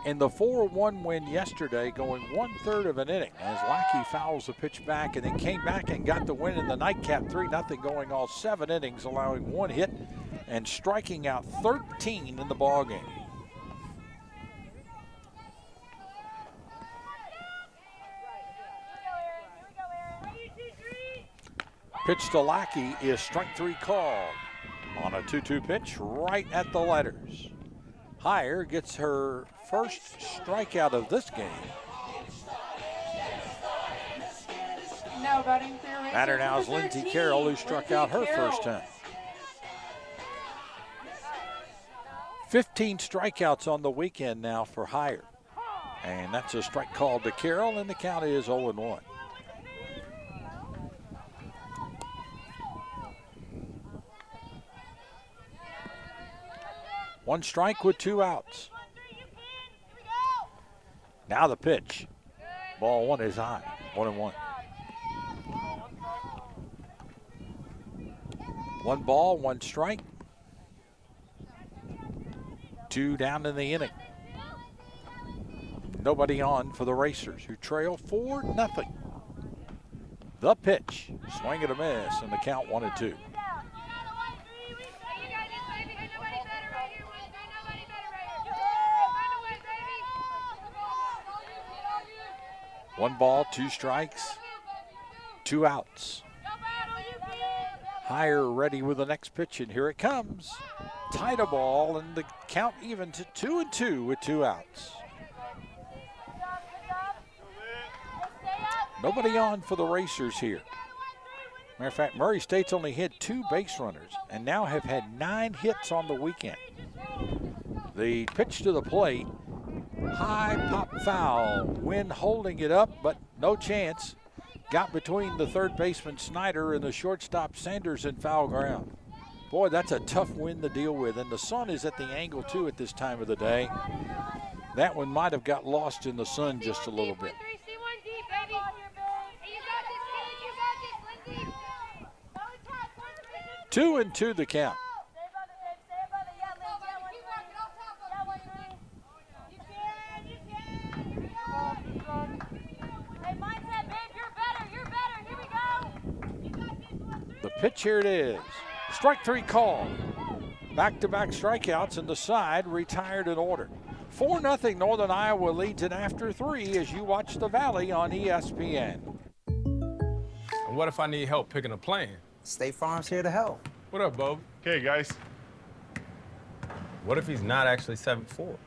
in the 4-1 win yesterday, going 1/3 of an inning as Lackey fouls the pitch back and then came back and got the win in the nightcap, 3-0, going all 7 innings, allowing 1 hit and striking out 13 in the ballgame. Pitch to Lackey is strike 3 called on a 2-2 pitch right at the letters. Heyer gets her first strikeout of this game. Now batting for your Batter now is Lindsey Carroll, who struck out her first time. 15 strikeouts on the weekend now for Heyer. And that's a strike called to Carroll, and the count is 0-1. One strike with 2 outs. Now the pitch. Ball 1 is high. 1-1. 1 ball, 1 strike. 2 down in the inning. Nobody on for the Racers, who trail 4-0. The pitch. Swing and a miss, and the count 1-2. One ball, 2 strikes, 2 outs. Higher ready with the next pitch, and here it comes. Tied a ball, and the count even to 2-2 with 2 outs. Nobody on for the Racers here. Matter of fact, Murray State's only hit 2 base runners and now have had 9 hits on the weekend. The pitch to the plate, high pop foul. Wynn holding it up, but no chance. Got between the third baseman Snyder and the shortstop Sanders in foul ground. Boy, that's a tough win to deal with, and the sun is at the angle too at this time of the day. That one might have got lost in the sun just a little bit. 2-2 the count. The pitch, here it is. Strike 3 call. Back-to-back strikeouts, and the side retired in order. 4-0 Northern Iowa leads it after 3 as you watch the Valley on ESPN. And what if I need help picking a plane? State Farm's here to help. What up, Bo? Okay, guys. What if he's not actually 7'4"?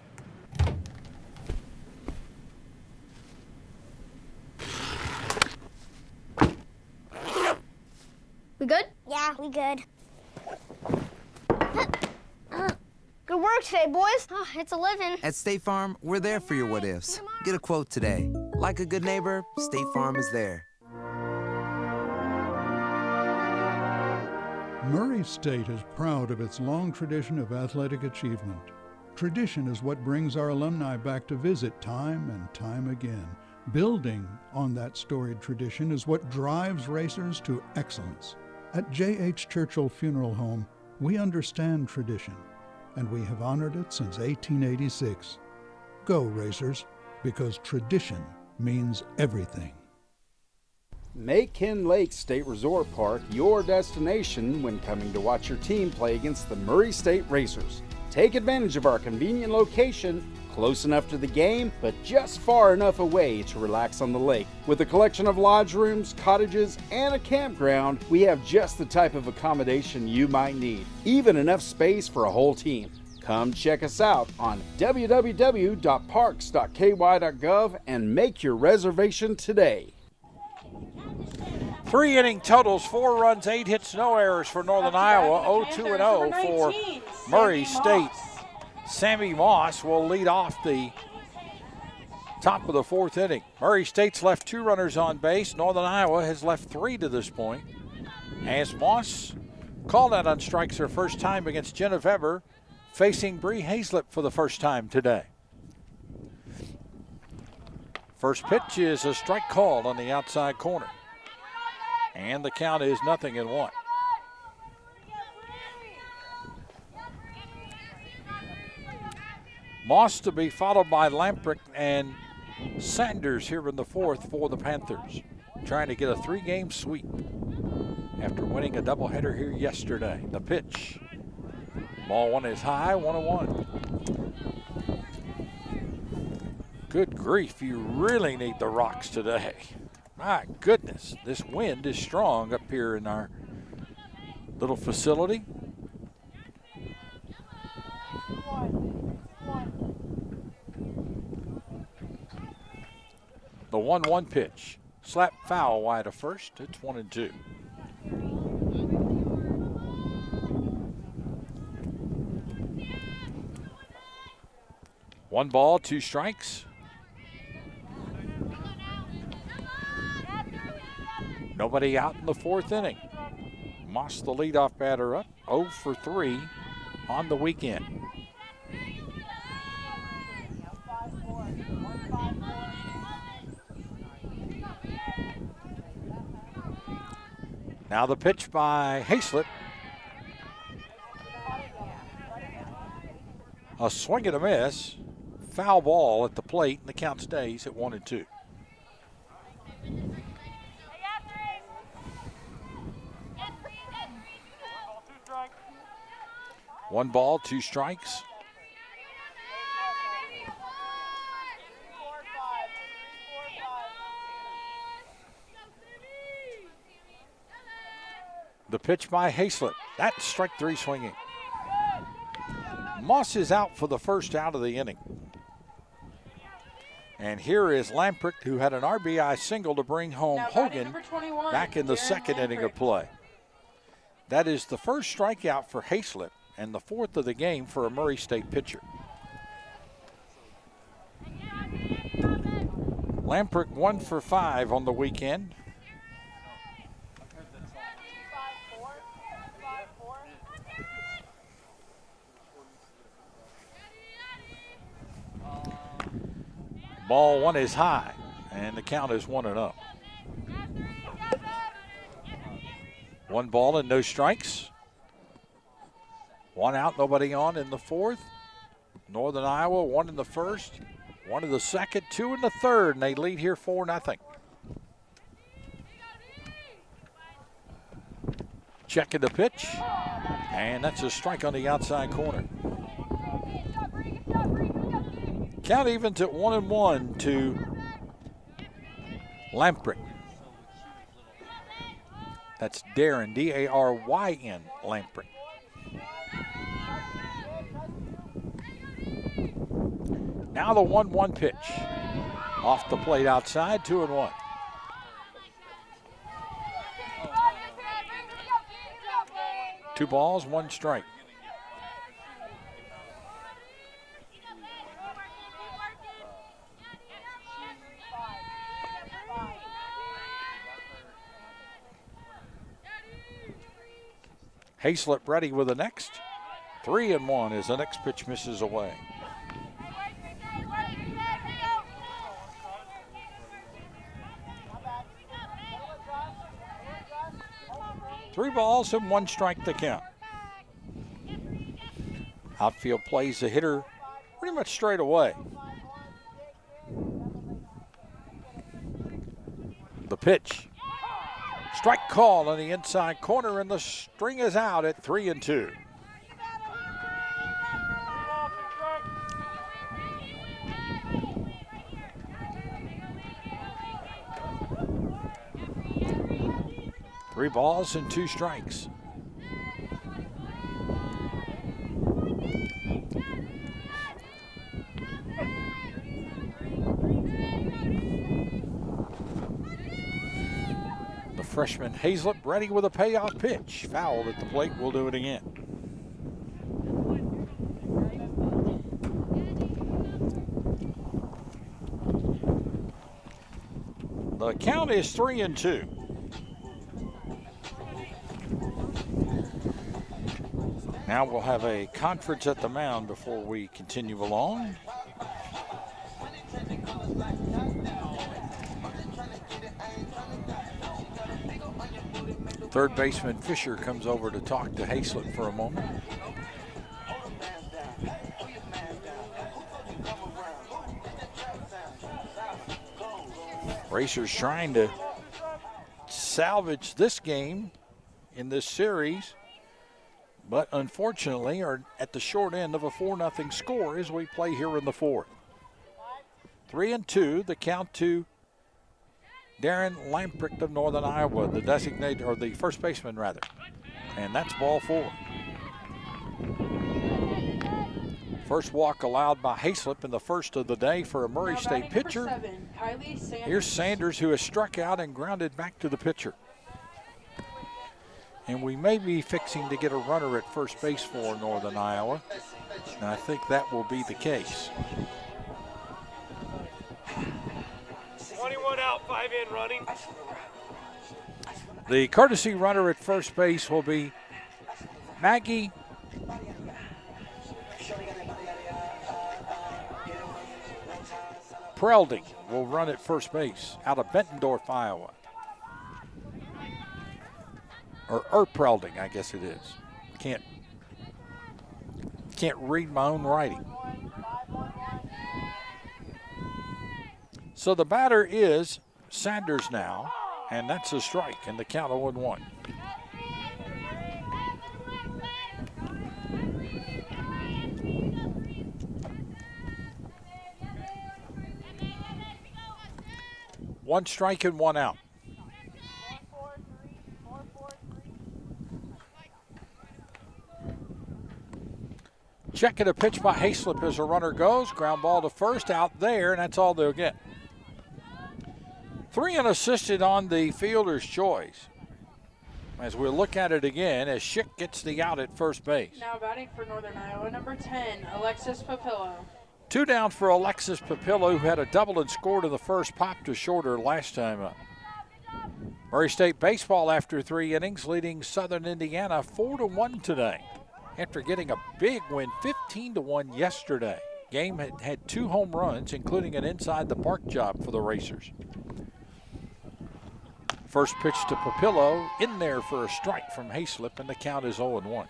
We good? Yeah, we good. Good work today, boys. Oh, it's a living. At State Farm, we're there for your what ifs. Get a quote today. Like a good neighbor, State Farm is there. Murray State is proud of its long tradition of athletic achievement. Tradition is what brings our alumni back to visit time and time again. Building on that storied tradition is what drives racers to excellence. At J.H. Churchill Funeral Home, we understand tradition, and we have honored it since 1886. Go, racers, because tradition means everything. Make Hen Lake State Resort Park your destination when coming to watch your team play against the Murray State Racers. Take advantage of our convenient location, close enough to the game, but just far enough away to relax on the lake. With a collection of lodge rooms, cottages, and a campground, we have just the type of accommodation you might need, even enough space for a whole team. Come check us out on www.parks.ky.gov and make your reservation today. 3 inning totals, 4 runs, 8 hits, no errors for Northern Iowa. 0-2-0 for Murray State. Sammy Moss will lead off the top of the 4th inning. Murray State's left 2 runners on base. Northern Iowa has left 3 to this point. As Moss called out on strikes her first time against Jenna Weber, facing Bree Hazlett for the first time today. First pitch is a strike called on the outside corner. And the count is 0-1. Moss to be followed by Lamprecht and Sanders here in the 4th for the Panthers, trying to get a 3-game sweep after winning a doubleheader here yesterday. The pitch. Ball 1 is high, 1-1. Good grief, you really need the rocks today. My goodness, this wind is strong up here in our little facility. The 1-1 pitch. Slap foul wide of first. It's 1-2. One ball, 2 strikes. Nobody out in the 4th inning. Moss, the leadoff batter, up 0 for 3 on the weekend. Now the pitch by Hazlett. A swing and a miss. Foul ball at the plate, and the count stays at 1-2. One ball, 2 strikes. The pitch by Hayslip. That's strike 3 swinging. Moss is out for the first out of the inning. And here is Lamprecht, who had an RBI single to bring home Hogan back in the second inning of play. That is the first strikeout for Hayslip and the fourth of the game for a Murray State pitcher. Lamprecht 1 for 5 on the weekend. Ball 1 is high, and the count is 1-0. 1 ball and no strikes. 1 out, nobody on in the fourth. Northern Iowa 1 in the first, 1 in the second, 2 in the third, and they lead here 4-0. Checking the pitch, and that's a strike on the outside corner. Count evens at 1-1 to Lamprecht. That's Daryn, D-A-R-Y-N, Lamprecht. Now the 1-1 pitch. Off the plate outside, 2-1. Two balls, 1 strike. Hayslip ready with the next. 3-1 as the next pitch misses away. Three balls and 1 strike to count. Outfield plays the hitter pretty much straight away. The pitch. Strike call on the inside corner, and the string is out at 3-2. Three balls and 2 strikes. Freshman Hayslip ready with a payoff pitch. Fouled at the plate. We'll do it again. The count is 3-2. Now we'll have a conference at the mound before we continue along. Third baseman Fisher comes over to talk to Hayslip for a moment. Racers trying to salvage this game in this series, but unfortunately are at the short end of a 4-0 score as we play here in the fourth. 3-2, the count to Daryn Lamprecht of Northern Iowa, the designated, or the first baseman rather. And that's ball 4. First walk allowed by Hayslip in the first of the day for a Murray State pitcher. Here's Sanders, who has struck out and grounded back to the pitcher. And we may be fixing to get a runner at first base for Northern Iowa. And I think that will be the case. 21 out, 5 in, running. The courtesy runner at first base will be Maggie Prelding will run at first base out of Bettendorf, Iowa. Or Prelding, I guess it is. Can't read my own writing. So the batter is Sanders now, and that's a strike, and the count 0-1. One strike and 1 out. Check and a pitch by Hayslip as a runner goes. Ground ball to first, out there, and that's all they'll get. 3 unassisted on the fielder's choice. As we look at it again, as Schick gets the out at first base. Now batting for Northern Iowa, number 10, Alexis Papillo. 2 down for Alexis Papillo, who had a double and scored in the first, popped to shorter last time up. Murray State baseball after 3 innings, leading Southern Indiana 4-1 today. After getting a big win, 15-1 yesterday. Game had 2 home runs, including an inside the park job for the Racers. First pitch to Papillo, in there for a strike from Hayslip, and the count is 0-1.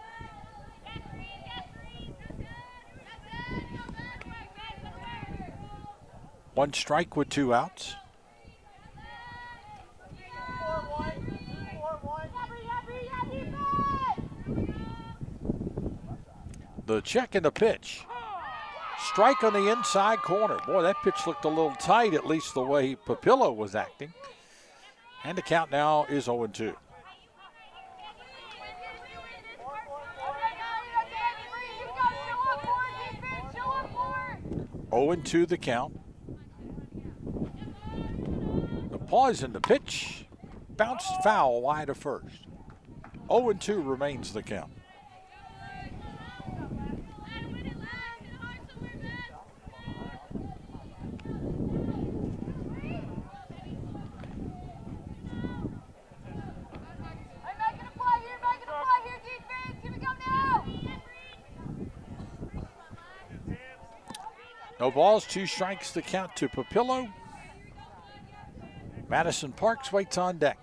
One strike with 2 outs. The check and the pitch. Strike on the inside corner. Boy, that pitch looked a little tight, at least the way Papillo was acting. And the count now is 0-2. 0-2 the count. The pause in the pitch. Bounced foul wide of first. 0-2 remains the count. No balls, 2 strikes the count to Papillo. Madison Parks waits on deck.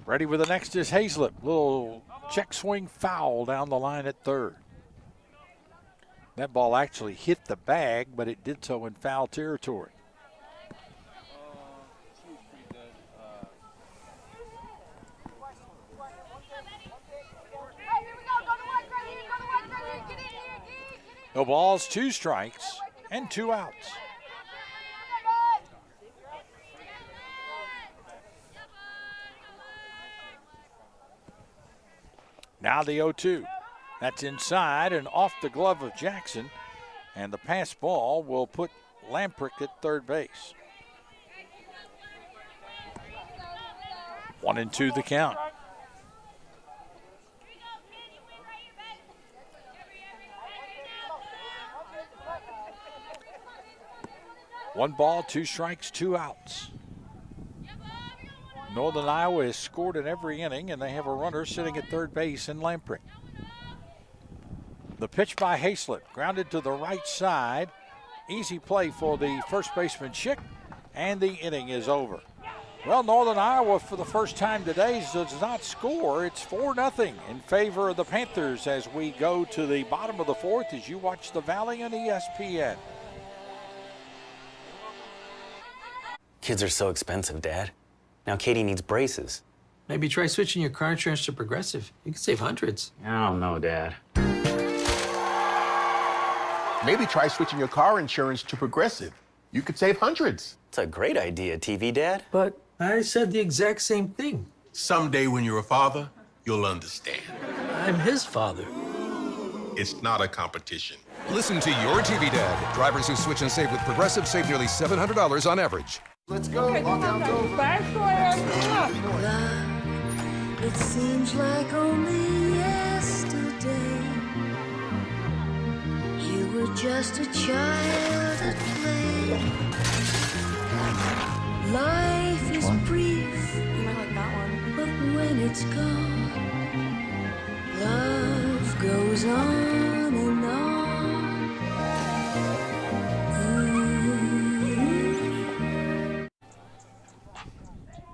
Ready with the next is Hayslip. Little check swing foul down the line at third. That ball actually hit the bag, but it did so in foul territory. No balls, 2 strikes, and 2 outs. Now the 0-2. That's inside and off the glove of Jackson. And the pass ball will put Lamprick at third base. 1-2 the count. One ball, 2 strikes, 2 outs. Northern Iowa has scored in every inning, and they have a runner sitting at third base in Lamprick. The pitch by Hayslip, grounded to the right side. Easy play for the first baseman Schick, and the inning is over. Well, Northern Iowa for the first time today does not score. It's 4-0 in favor of the Panthers as we go to the bottom of the 4th as you watch the Valley on ESPN. Kids are so expensive, Dad. Now Katie needs braces. Maybe try switching your car insurance to Progressive. You can save hundreds. I don't know, Dad. Maybe try switching your car insurance to Progressive. You could save hundreds. It's a great idea, TV Dad. But I said the exact same thing. Someday when you're a father, you'll understand. I'm his father. It's not a competition. Listen to your TV Dad. Drivers who switch and save with Progressive save nearly $700 on average. Let's go. Lock down, go. Back It seems like only yesterday you were just a child at play. Life is brief, You might like that one. but when it's gone, love goes on and on.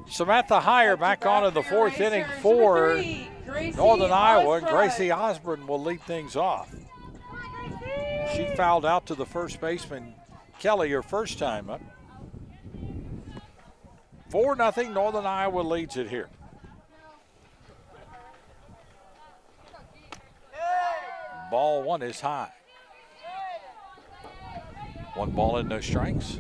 Samantha Heyer back on in the 4th inning for Northern Iowa, and Gracie Osborne will lead things off. She fouled out to the first baseman, Kelly, her first time up. 4-0, Northern Iowa leads it here. Ball 1 is high. 1 ball and no strikes.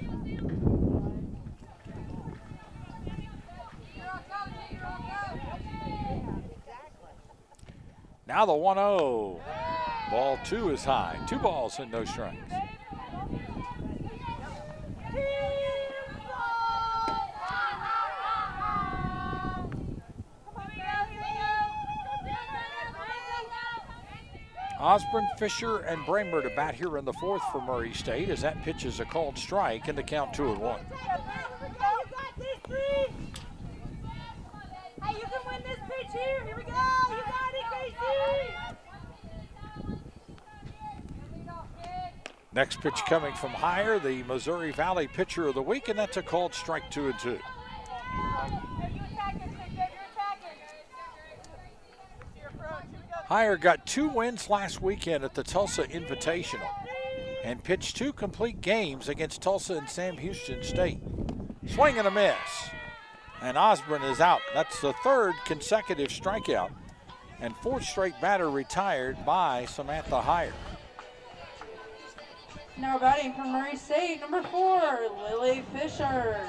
Now the 1-0. Ball 2 is high. 2 balls and no strikes. Osborne, Fisher, and Bramer to bat here in the 4th for Murray State as that pitch is a called strike and the count 2-1. Hey, you can win this pitch here. Here we go. You got it, Casey. Next pitch coming from Higher, the Missouri Valley Pitcher of the Week, and that's a called strike 2-2. Higher got 2 wins last weekend at the Tulsa Invitational and pitched 2 complete games against Tulsa and Sam Houston State. Swing and a miss. And Osborne is out. That's the 3rd consecutive strikeout and 4th straight batter retired by Samantha Higher. Now batting from Murray State, number 4, Lily Fisher.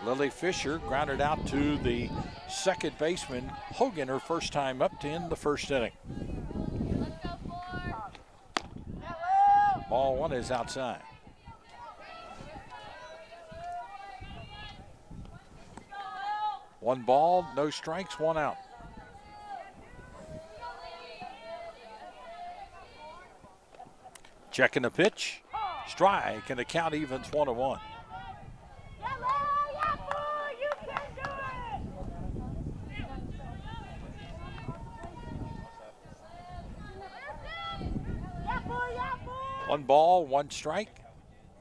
Lily Fisher grounded out to the second baseman, Hogan, her first time up to end the 1st inning. Ball 1 is outside. One ball, no strikes, 1 out. Checking the pitch. Strike, and the count evens 1-1. One ball, 1 strike.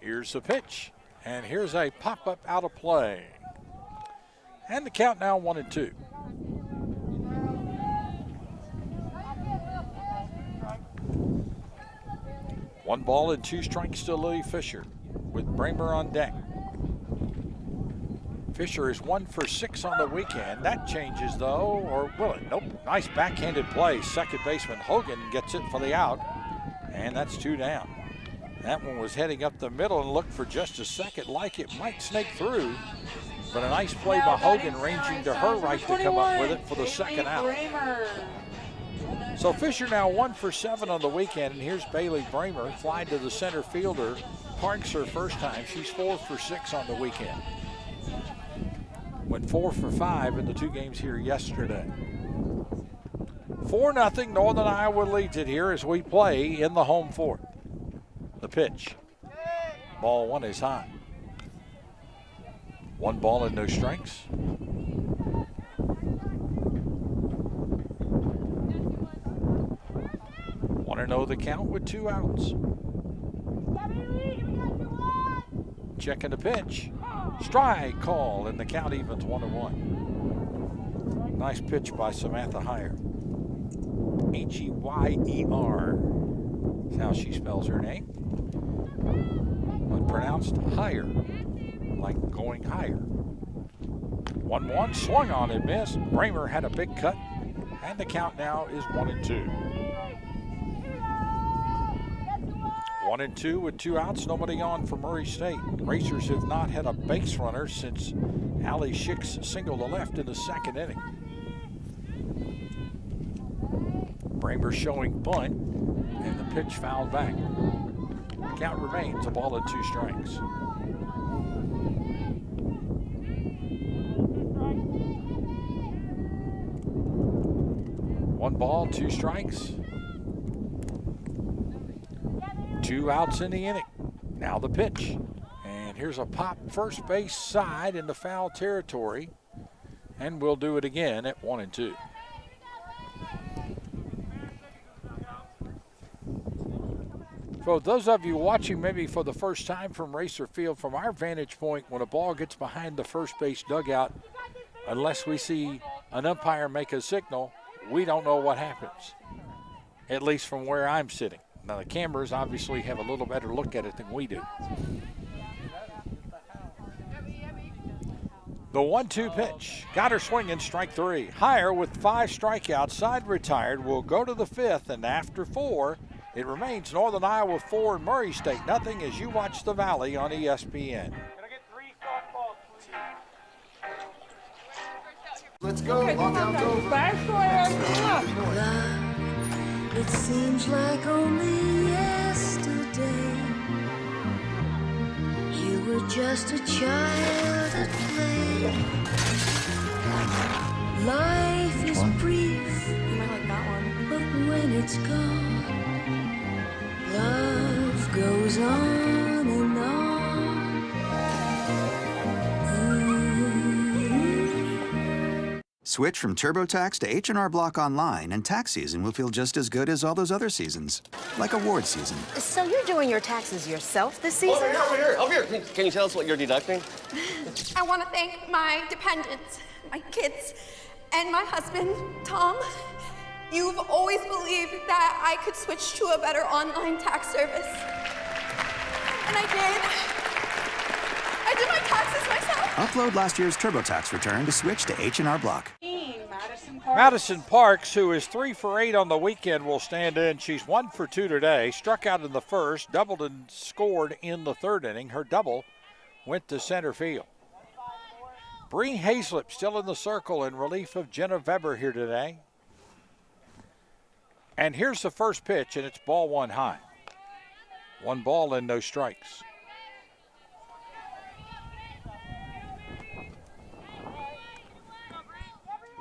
Here's the pitch, and here's a pop-up out of play. And the count now 1-2. One ball and 2 strikes to Lily Fisher with Bramer on deck. Fisher is 1 for 6 on the weekend. That changes though, or will it? Nope. Nice backhanded play. Second baseman Hogan gets it for the out, and that's 2 down. That one was heading up the middle and looked for just a second like it might snake through, but a nice play by Hogan ranging to her right to come up with it for the second out. So Fisher now 1 for 7 on the weekend, and here's Bailey Bramer, fly to the center fielder, parks her first time. She's 4 for 6 on the weekend. Went 4 for 5 in the 2 games here yesterday. 4-0, Northern Iowa leads it here as we play in the home 4th. The pitch. Ball 1 is high. 1 ball and no strikes. 1-0 the count with 2 outs. Checking the pitch. Strike call, and the count evens 1-1. Nice pitch by Samantha Higher. H-E-Y-E-R is how she spells her name, but pronounced higher, like going higher. 1-1, swung on and missed. Bramer had a big cut, and the count now is 1-2. 1-2 with 2 outs, nobody on for Murray State. Racers have not had a base runner since Allie Schick's single to left in the 2nd inning. Bramer showing bunt, and the pitch fouled back. Count remains 1 ball and 2 strikes. One ball, 2 strikes. 2 outs in the inning. Now the pitch. And here's a pop first base side in the foul territory. And we'll do it again at 1-2. For those of you watching maybe for the first time from Racer Field, from our vantage point, when a ball gets behind the first base dugout, unless we see an umpire make a signal, we don't know what happens, at least from where I'm sitting. Now the cameras obviously have a little better look at it than we do. The 1-2 pitch. Got her swinging, strike 3. Higher with 5 strikeouts, side retired, will go to the 5th, and after 4, it remains Northern Iowa 4 and Murray State nothing as you watch the Valley on ESPN. Let's go. Lockdown's over. It seems like only yesterday you were just a child at play. Life is brief, You might like that one. but when it's gone, love goes on and on. Switch from TurboTax to H&R Block Online, and tax season will feel just as good as all those other seasons, like award season. So you're doing your taxes yourself this season? Over here. Can you tell us what you're deducting? I want to thank my dependents, my kids, and my husband, Tom. You've always believed that I could switch to a better online tax service. And I did. I did my taxes myself. Upload last year's TurboTax return to switch to H&R Block. Madison Parks, who is 3 for 8 on the weekend, will stand in. She's 1 for 2 today. Struck out in the first, doubled and scored in the third inning. Her double went to center field. Bree Hazlip still in the circle in relief of Jenna Weber here today. And here's the first pitch, and it's ball one high. 1 ball and no strikes.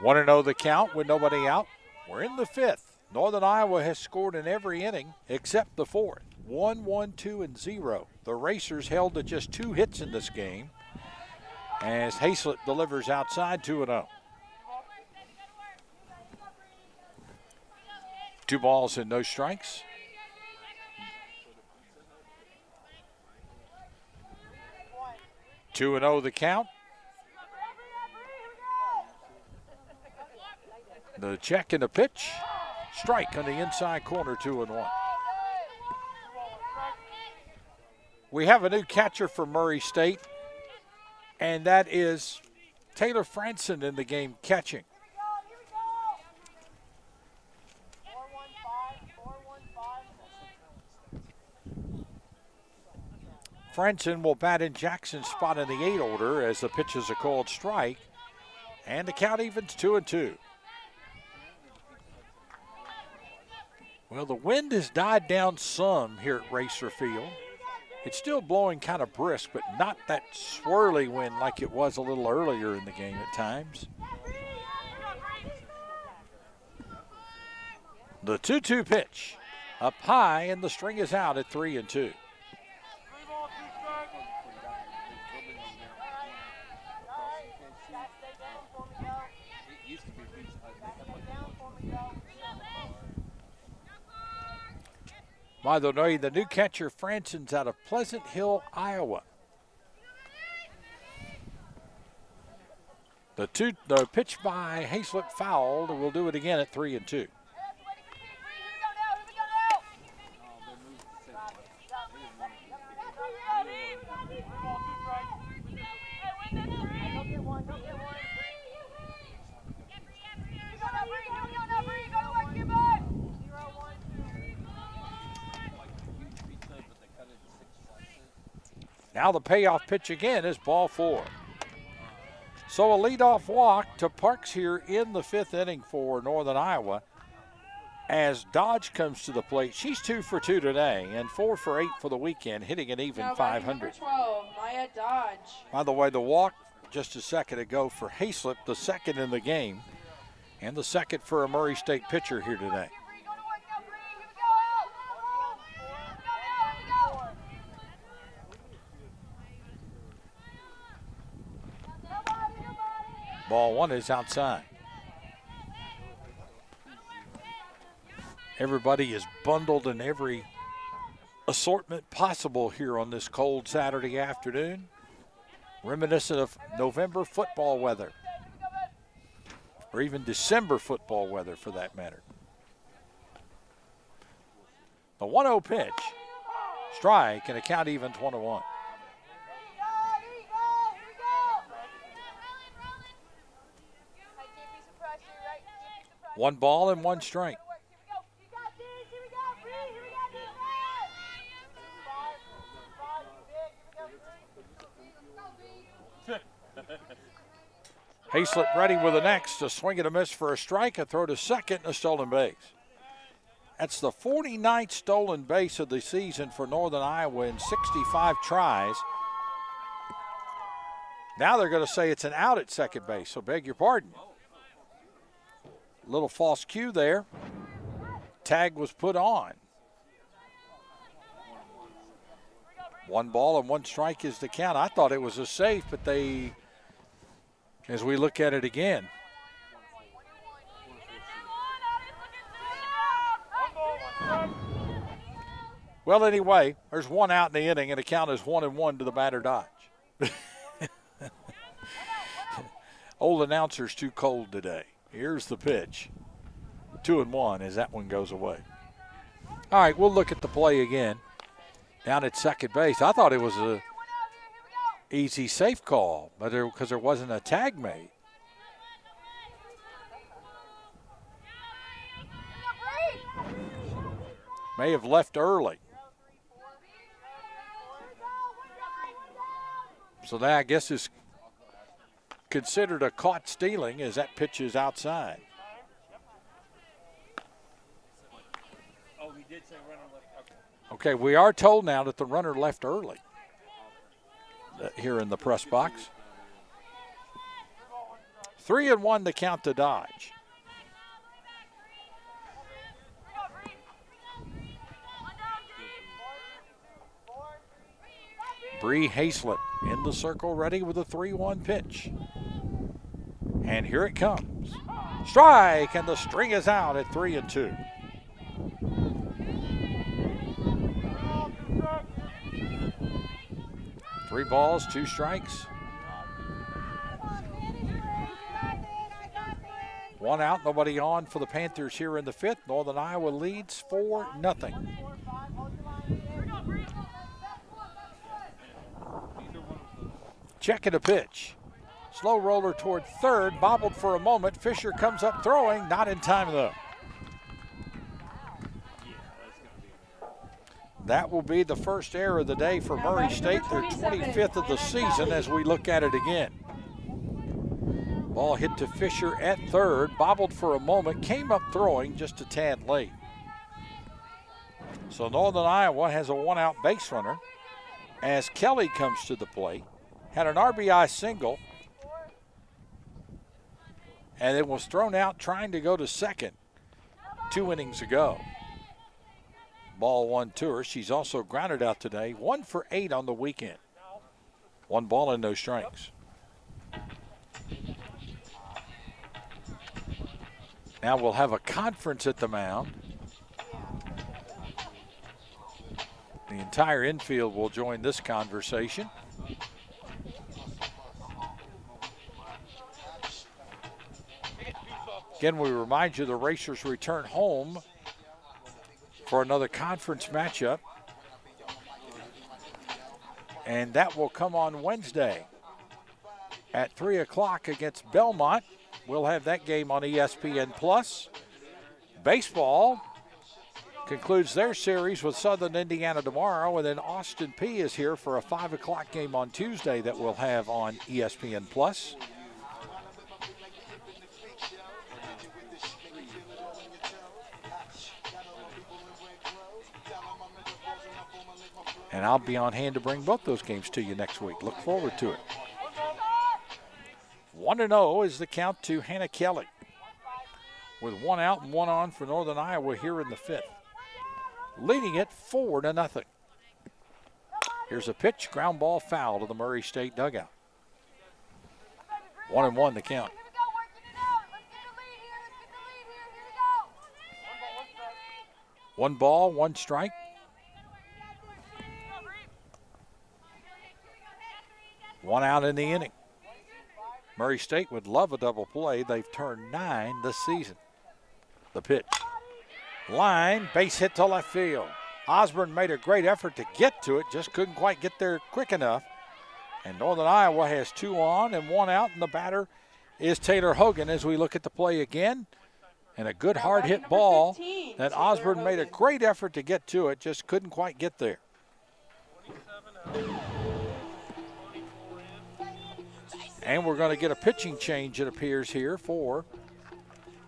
Want to know the count with nobody out? We're in the 5th. Northern Iowa has scored in every inning except the 4th. 1, 1, 2, and 0. The Racers held to just 2 hits in this game as Hazlett delivers outside 2-0. 2 balls and no strikes. Two and 0 the count. The check and the pitch. Strike on the inside corner, 2-1. We have a new catcher for Murray State, and that is Taylor Franson in the game catching. Franson will bat in Jackson's spot in the 8 order as the pitch is a called strike, and the count evens 2-2. Well, the wind has died down some here at Racer Field. It's still blowing kind of brisk, but not that swirly wind like it was a little earlier in the game at times. The 2-2 pitch up high, and the string is out at 3-2. By the way, the new catcher, Franson's out of Pleasant Hill, Iowa. The pitch by Hazlett fouled. We'll do it again at 3-2. Now the payoff pitch again is ball 4. So a leadoff walk to Parks here in the 5th inning for Northern Iowa as Dodge comes to the plate. She's 2 for 2 today and 4 for 8 for the weekend, hitting an even .500. Number 12, Maya Dodge. By the way, the walk just a second ago for Hazlett, the second in the game, and the second for a Murray State pitcher here today. Ball 1 is outside. Everybody is bundled in every assortment possible here on this cold Saturday afternoon, reminiscent of November football weather, or even December football weather for that matter. The 1-0 pitch, strike, and a count even 1-1. One ball and one strike. Hazlett ready with the next, a swing and a miss for a strike, a throw to second, and a stolen base. That's the 49th stolen base of the season for Northern Iowa in 65 tries. Now they're going to say it's an out at second base, so beg your pardon. Little false cue there. Tag was put on. 1 ball and 1 strike is the count. I thought it was a safe, but they, as we look at it again. Well, anyway, there's 1 out in the inning, and the count is 1-1 to the batter Dodge. Old announcer's too cold today. Here's the pitch. 2-1 as that one goes away. All right, we'll look at the play again. Down at second base, I thought it was a easy safe call, but because there wasn't a tag made. May have left early. So that, I guess, is considered a caught stealing as that pitch is outside. Okay, we are told now that the runner left early here in the press box. 3-1 to count to Dodge. Bree Hazlett in the circle, ready with a 3-1 pitch. And here it comes. Strike, and the string is out at 3-2. Three balls, 2 strikes. 1 out, nobody on for the Panthers here in the 5th. Northern Iowa leads 4-0. Checking a pitch. Slow roller toward third, bobbled for a moment. Fisher comes up throwing, not in time though. That will be the first error of the day for Murray State, their 25th of the season as we look at it again. Ball hit to Fisher at third, bobbled for a moment, came up throwing just a tad late. So Northern Iowa has a 1-out base runner as Kelly comes to the plate. Had an RBI single, and it was thrown out trying to go to second 2 innings ago. Ball 1 to her. She's also grounded out today. 1 for 8 on the weekend. 1 ball and no strikes. Now we'll have a conference at the mound. The entire infield will join this conversation. Again, we remind you the Racers return home for another conference matchup. And that will come on Wednesday at 3 o'clock against Belmont. We'll have that game on ESPN+. Baseball concludes their series with Southern Indiana tomorrow, and then Austin P is here for a 5 o'clock game on Tuesday that we'll have on ESPN+. And I'll be on hand to bring both those games to you next week. Look forward to it. 1-0 is the count to Hannah Kelly, with 1 out and 1 on for Northern Iowa here in the 5th. Leading it 4-0. Here's a pitch, ground ball foul to the Murray State dugout. 1-1 the count. One ball, 1 strike. One out in the inning. Murray State would love a double play. They've turned 9 this season. The pitch. Line, base hit to left field. Osborne made a great effort to get to it, just couldn't quite get there quick enough. And Northern Iowa has 2 on and 1 out, and the batter is Taylor Hogan as we look at the play again. And a good hard hit ball that Osborne made a great effort to get to it, just couldn't quite get there. And we're going to get a pitching change, it appears, here for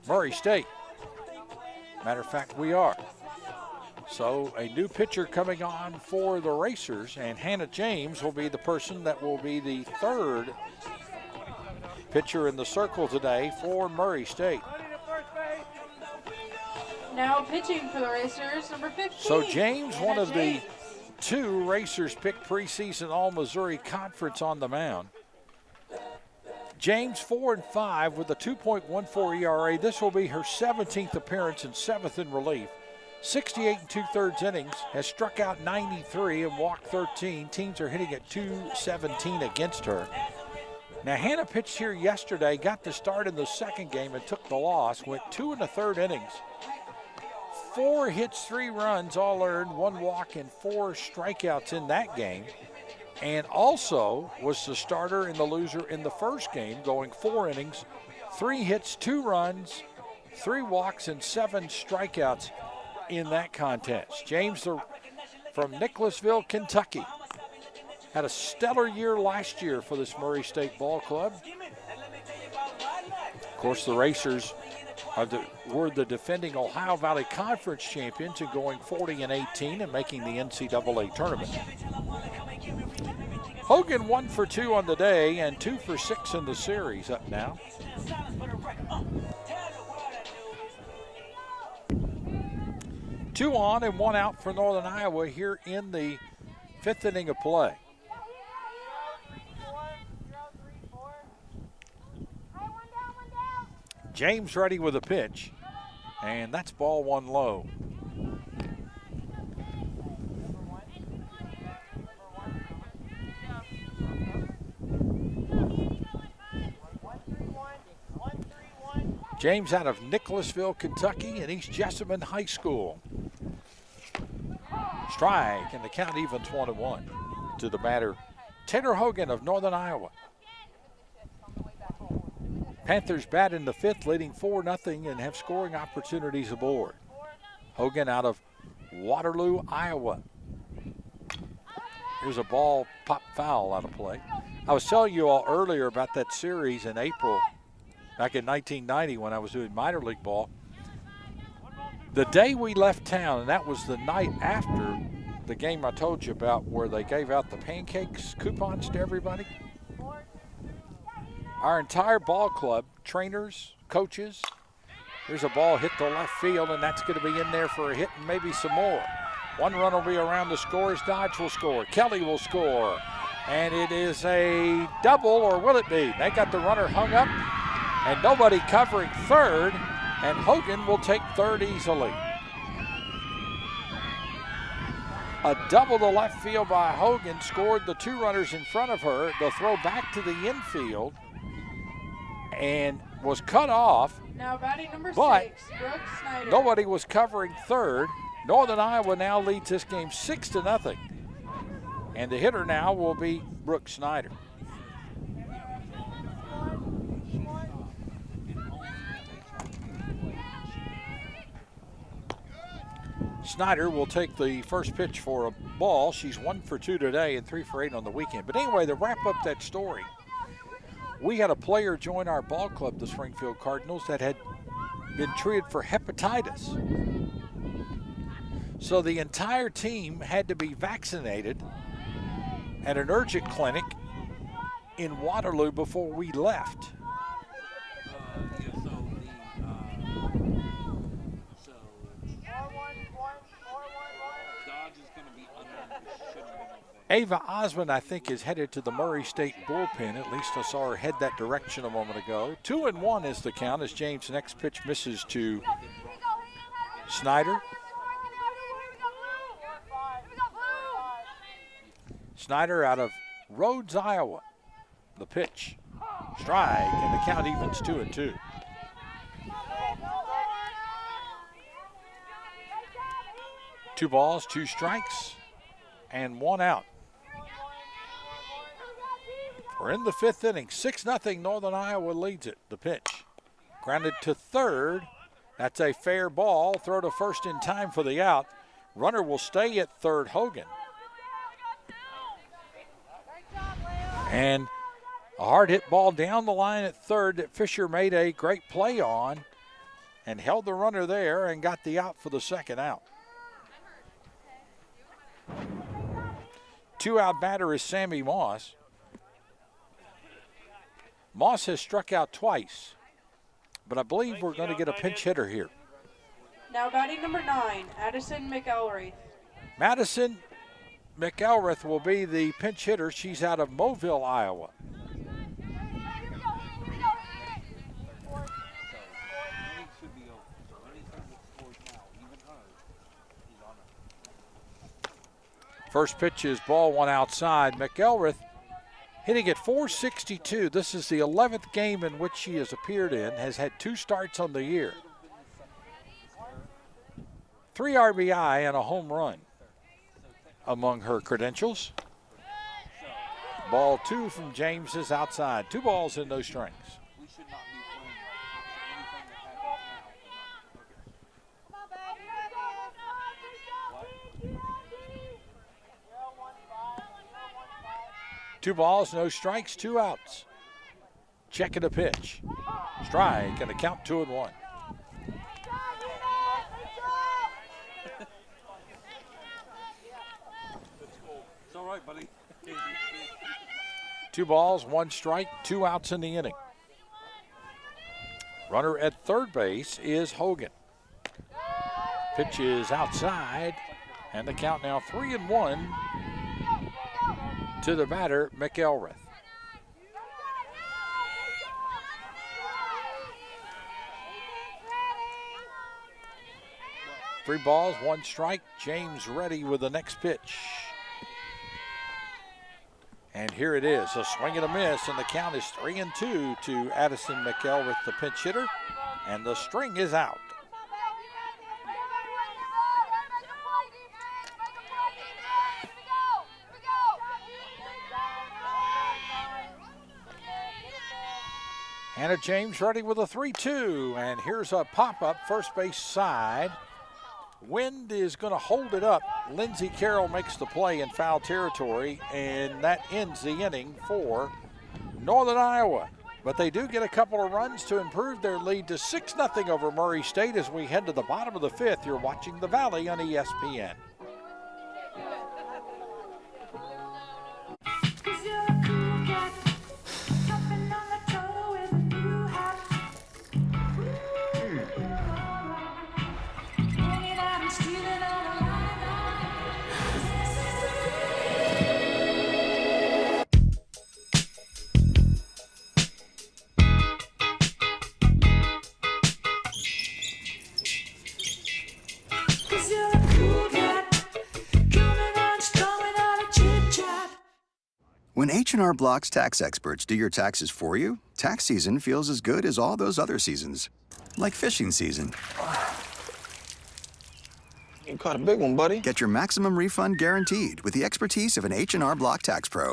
Murray State. Matter of fact, we are. So a new pitcher coming on for the Racers, and Hannah James will be the person that will be the third pitcher in the circle today for Murray State. Now pitching for the Racers, number 15. So James, one of the two Racers picked preseason All-Missouri Conference on the mound. James 4-5 with a 2.14 ERA. This will be her 17th appearance and 7th in relief. 68 2/3 innings, has struck out 93 and walked 13. Teams are hitting at .217 against her. Now Hannah pitched here yesterday, got the start in the second game and took the loss. Went 2 1/3 innings. 4 hits, 3 runs, all earned, 1 walk and 4 strikeouts in that game. And also was the starter and the loser in the first game, going 4 innings, 3 hits, 2 runs, 3 walks, and 7 strikeouts in that contest. James from Nicholasville, Kentucky. Had a stellar year last year for this Murray State Ball Club. Of course, the Racers were the defending Ohio Valley Conference champions and going 40-18 and making the NCAA tournament. Hogan 1 for 2 on the day and 2 for 6 in the series up now. Two on and 1 out for Northern Iowa here in the 5th inning of play. James ready with a pitch, and that's ball 1 low. James out of Nicholasville, Kentucky, and East Jessamine High School. Strike, and the count evens 1-1 to the batter, Taylor Hogan of Northern Iowa. Panthers bat in the 5th, leading 4-0 and have scoring opportunities aboard. Hogan out of Waterloo, Iowa. Here's a ball pop foul out of play. I was telling you all earlier about that series in April back in 1990 when I was doing minor league ball. The day we left town, and that was the night after the game I told you about where they gave out the pancakes coupons to everybody. Our entire ball club, trainers, coaches, there's a ball hit to left field, and that's going to be in there for a hit and maybe some more. 1 run will be around the scores. Dodge will score. Kelly will score. And it is a double, or will it be? They got the runner hung up, and nobody covering third, and Hogan will take third easily. A double to left field by Hogan scored the 2 runners in front of her. The throw back to the infield and was cut off, now batting number but 6, Brooke Snyder. Nobody was covering third. Northern Iowa now leads this game 6-0. And the hitter now will be Brooke Snyder. Snyder will take the first pitch for a ball. She's 1 for 2 today and 3 for 8 on the weekend. But anyway, to wrap up that story, we had a player join our ball club, the Springfield Cardinals, that had been treated for hepatitis. So the entire team had to be vaccinated at an urgent clinic in Waterloo before we left. Ava Osmond, I think, is headed to the Murray State bullpen. At least I saw her head that direction a moment ago. 2-1 is the count as James' next pitch misses to Snyder. Snyder out of Rhodes, Iowa. The pitch, strike, and the count evens 2-2. Two balls, 2 strikes, and 1 out. We're in the 5th inning, 6-0. Northern Iowa leads it. The pitch, grounded to third. That's a fair ball. Throw to first in time for the out. Runner will stay at third, Hogan. And a hard hit ball down the line at third that Fisher made a great play on and held the runner there and got the out for the second out. Two-out batter is Sammy Moss. Moss has struck out twice, but I believe we're going to get a pinch hitter here. Now batting number 9, Addison McElraith. Madison McElraith will be the pinch hitter. She's out of Mobile, Iowa. First pitch is ball one outside. McElraith hitting at .462. This is the 11th game in which she has appeared in, has had 2 starts on the year. 3 RBI and a home run among her credentials. Ball 2 from James is outside. 2 balls and no strikes. Two balls, no strikes, 2 outs. Checking the pitch. Strike, and the count 2-1. It's all right, buddy. 2 balls, 1 strike, 2 outs in the inning. Runner at third base is Hogan. Pitch is outside, and the count now 3-1 to the batter, McElraith. Three balls, 1 strike. James ready with the next pitch. And here it is, a swing and a miss, and the count is 3-2 to Addison McElraith, the pinch hitter, and the string is out. Hannah James ready with a 3-2, and here's a pop-up first base side. Wind is going to hold it up. Lindsey Carroll makes the play in foul territory, and that ends the inning for Northern Iowa. But they do get a couple of runs to improve their lead to 6-0 over Murray State as we head to the bottom of the 5th. You're watching The Valley on ESPN. When H&R Block's tax experts do your taxes for you, tax season feels as good as all those other seasons. Like fishing season. You caught a big one, buddy. Get your maximum refund guaranteed with the expertise of an H&R Block tax pro.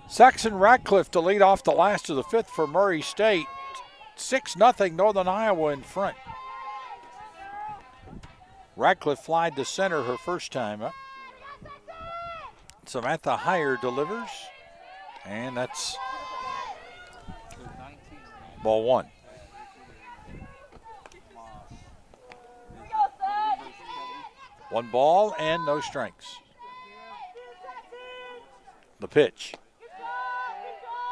Saxon Radcliffe to lead off the last of the 5th for Murray State. 6-0 Northern Iowa in front. Radcliffe flied to center her first time up. Samantha Heyer delivers, and that's ball 1. One ball and no strikes. The pitch.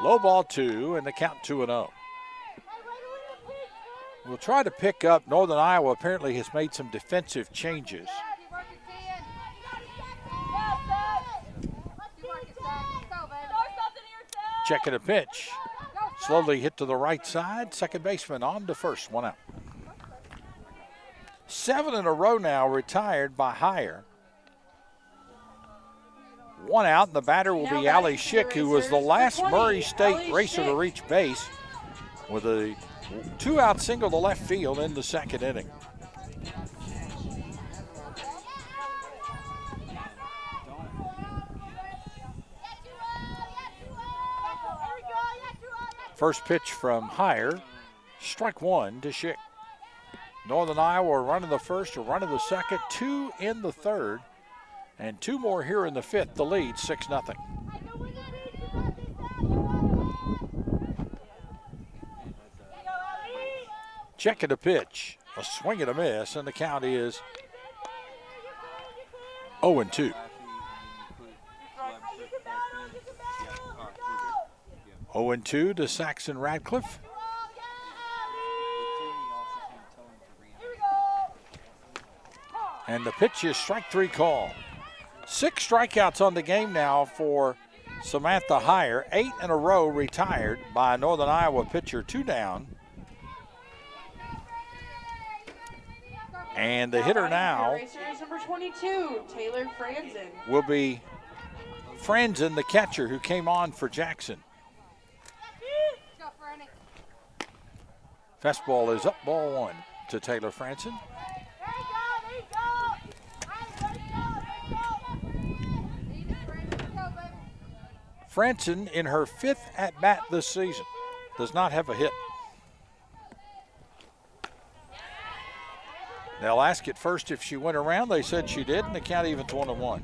Low ball 2, and the count 2-0. We'll try to pick up. Northern Iowa apparently has made some defensive changes. Checking a pitch. Slowly hit to the right side. Second baseman on to first, 1 out. 7 in a row now retired by Heyer. 1 out, and the batter will be Allie Schick, who was the last Murray State racer to reach base with a 2-out single to left field in the second inning. First pitch from Heyer, strike 1 to Schick. Northern Iowa running the first, a run in the second, 2 in the third, and 2 more here in the 5th. The lead, 6-0. Checking the pitch, a swing and a miss, and the count is 0-2. 0-2 to Saxon Radcliffe. And the pitch is strike 3 call. 6 strikeouts on the game now for Samantha Heyer. 8 in a row retired by a Northern Iowa pitcher. 2 down. And the hitter now number 22, Taylor Franzen. Will be Franzen, the catcher who came on for Jackson. Fastball is up, ball 1 to Taylor Franzen. Franzen, in her 5th at-bat this season, does not have a hit. They'll ask at first if she went around. They said she did, and the count even's 1-1.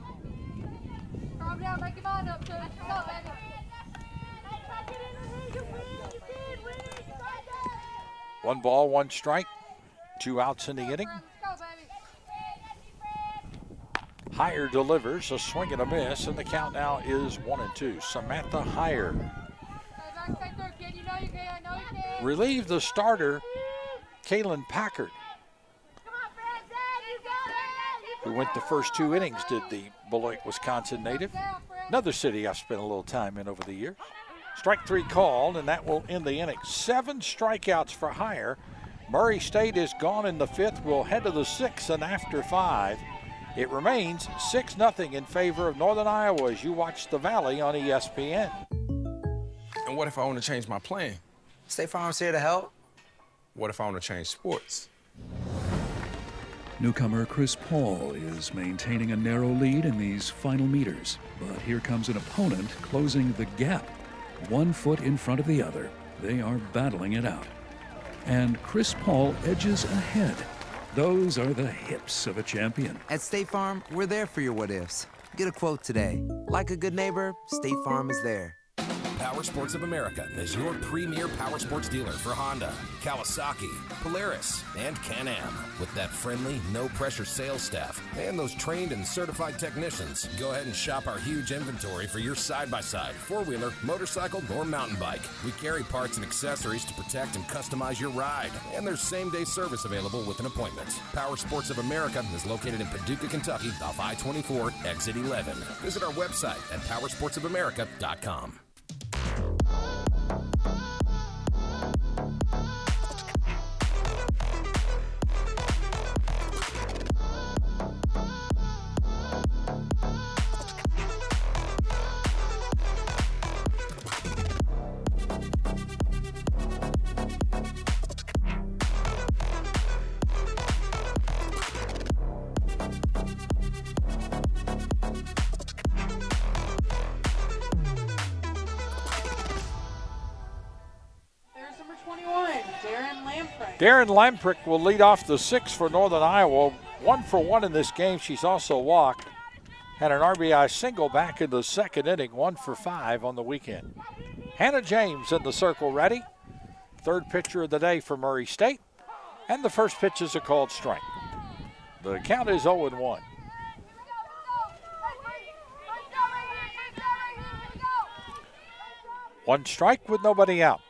One ball, 1 strike, 2 outs in the inning. Heyer delivers a swing and a miss, and the count now is 1-2. Samantha Heyer relieved the starter, Kaylin Packard, who went the first 2 innings, did the Beloit, Wisconsin native. Another city I've spent a little time in over the years. Strike 3 called, and that will end the inning. 7 strikeouts for Heyer. Murray State is gone in the 5th. We'll head to the 6th, and after 5, it remains 6-0 in favor of Northern Iowa as you watch the Valley on ESPN. And what if I want to change my plan? State Farm's here to help. What if I want to change sports? Newcomer Chris Paul is maintaining a narrow lead in these final meters, but here comes an opponent closing the gap. 1 foot in front of the other. They are battling it out. And Chris Paul edges ahead. Those are the hips of a champion. At State Farm, we're there for your what-ifs. Get a quote today. Like a good neighbor, State Farm is there. Power Sports of America is your premier power sports dealer for Honda, Kawasaki, Polaris, and Can-Am. With that friendly, no-pressure sales staff and those trained and certified technicians, go ahead and shop our huge inventory for your side-by-side, four-wheeler, motorcycle, or mountain bike. We carry parts and accessories to protect and customize your ride, and there's same-day service available with an appointment. Power Sports of America is located in Paducah, Kentucky, off I-24, exit 11. Visit our website at powersportsofamerica.com. Darren Lamprick will lead off the 6th for Northern Iowa. 1 for 1 in this game. She's also walked. Had an RBI single back in the 2nd inning. 1 for 5 on the weekend. Hannah James in the circle ready. 3rd pitcher of the day for Murray State. And the first pitch is a called strike. The count is 0-1. One strike with nobody out.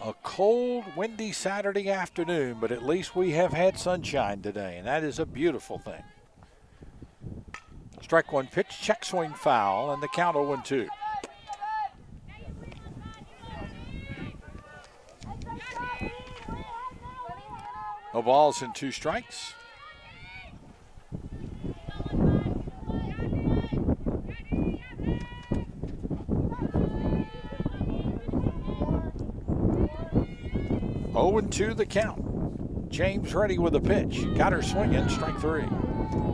A cold, windy Saturday afternoon, but at least we have had sunshine today, and that is a beautiful thing. Strike 1 pitch, check swing foul, and the count 0-2. No balls and 2 strikes. To the count. James ready with a pitch. Got her swinging, strike 3.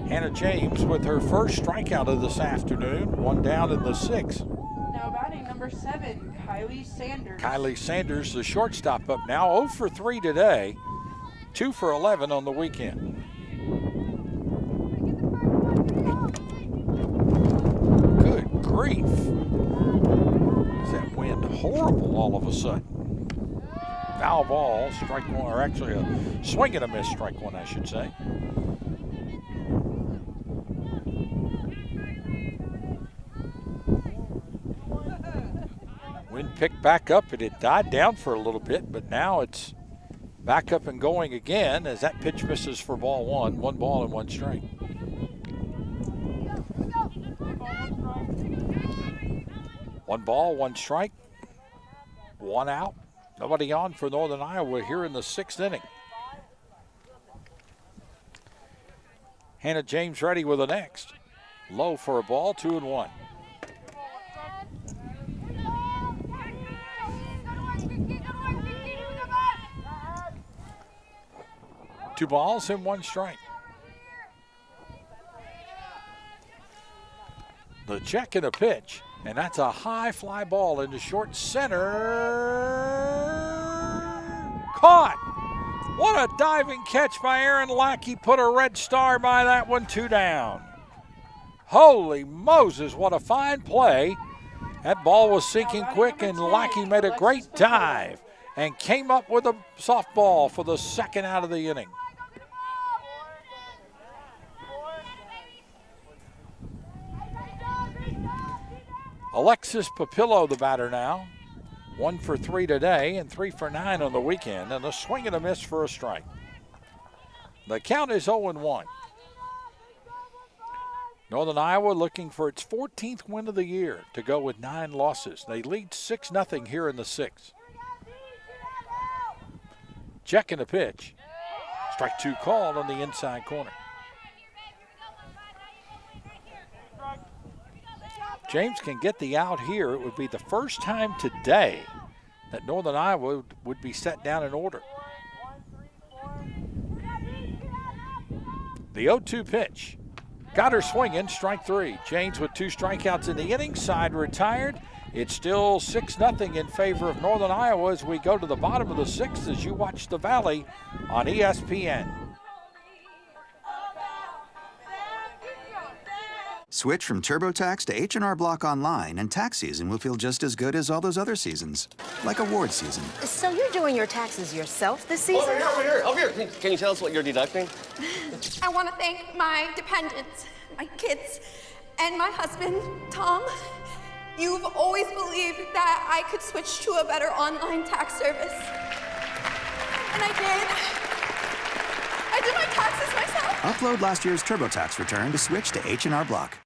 Hannah James with her first strikeout of this afternoon. 1 down in the 6th. Now batting number 7, Kylie Sanders. Kylie Sanders, the shortstop, up now. 0 for 3 today. 2 for 11 on the weekend. Good grief. Is that wind horrible all of a sudden? Foul ball, strike 1, or actually a swing and a miss, strike 1, I should say. picked back up. It had died down for a little bit, but now it's back up and going again as that pitch misses for ball one. 1 ball and 1 strike. One ball, 1 strike, 1 out. Nobody on for Northern Iowa here in the 6th inning. Hannah James ready with the next. Low for a ball, 2-1. Two balls and 1 strike. The check and a pitch, and that's a high fly ball into short center. Caught. What a diving catch by Aaron Lackey. Put a red star by that one, 2 down. Holy Moses, what a fine play. That ball was sinking quick, and Lackey made a great dive and came up with a softball for the 2nd out of the inning. Alexis Papillo, the batter now. 1 for 3 today and 3 for 9 on the weekend, and a swing and a miss for a strike. The count is 0-1. Northern Iowa looking for its 14th win of the year to go with 9 losses. They lead 6-0 here in the 6th. Checking the pitch. Strike 2 called on the inside corner. James can get the out here. It would be the first time today that Northern Iowa would be set down in order. The 0-2 pitch. Got her swinging, strike 3. James with 2 strikeouts in the inning, side retired. It's still 6-0 in favor of Northern Iowa as we go to the bottom of the 6th as you watch the Valley on ESPN. Switch from TurboTax to H&R Block Online, and tax season will feel just as good as all those other seasons, like award season. So you're doing your taxes yourself this season? Over here. Can you tell us what you're deducting? I want to thank my dependents, my kids, and my husband, Tom. You've always believed that I could switch to a better online tax service. And I did. I did my taxes myself. Upload last year's TurboTax return to switch to H&R Block.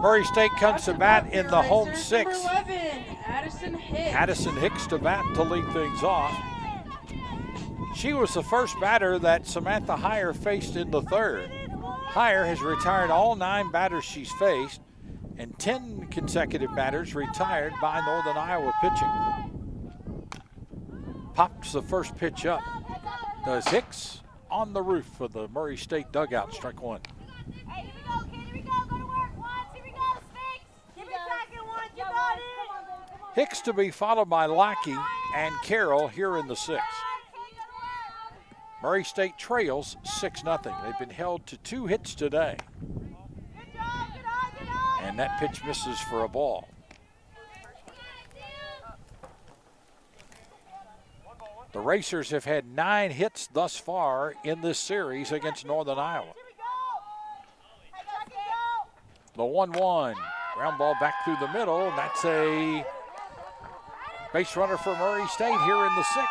Murray State comes to bat in the home 6. 11, Addison Hicks to bat to lead things off. She was the first batter that Samantha Heyer faced in the 3rd. Heyer has retired all 9 batters she's faced, and 10 consecutive batters retired by Northern Iowa pitching. Pops the first pitch up. Does Hicks on the roof for the Murray State dugout, strike 1. Hey, here we go, kid. Here we go. Go to work. Once. Here we go, Sphinx. Give me second one. You got it. Hicks to be followed by Lackey and Carroll here in the 6th. Murray State trails 6-0. They've been held to 2 hits today. And that pitch misses for a ball. The Racers have had 9 hits thus far in this series against Northern Iowa. The 1-1, ground ball back through the middle, and that's a base runner for Murray State here in the 6th.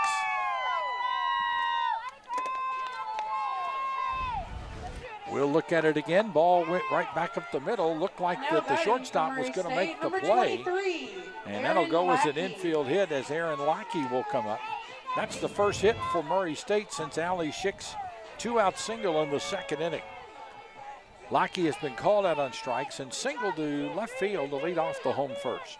We'll look at it again. Ball went right back up the middle. Looked like that the shortstop was going to make the play. And that'll go as an infield hit as Aaron Lackey will come up. That's the first hit for Murray State since Allie Schick's 2-out single in the 2nd inning. Lackey has been called out on strikes and singled to left field to lead off the home first.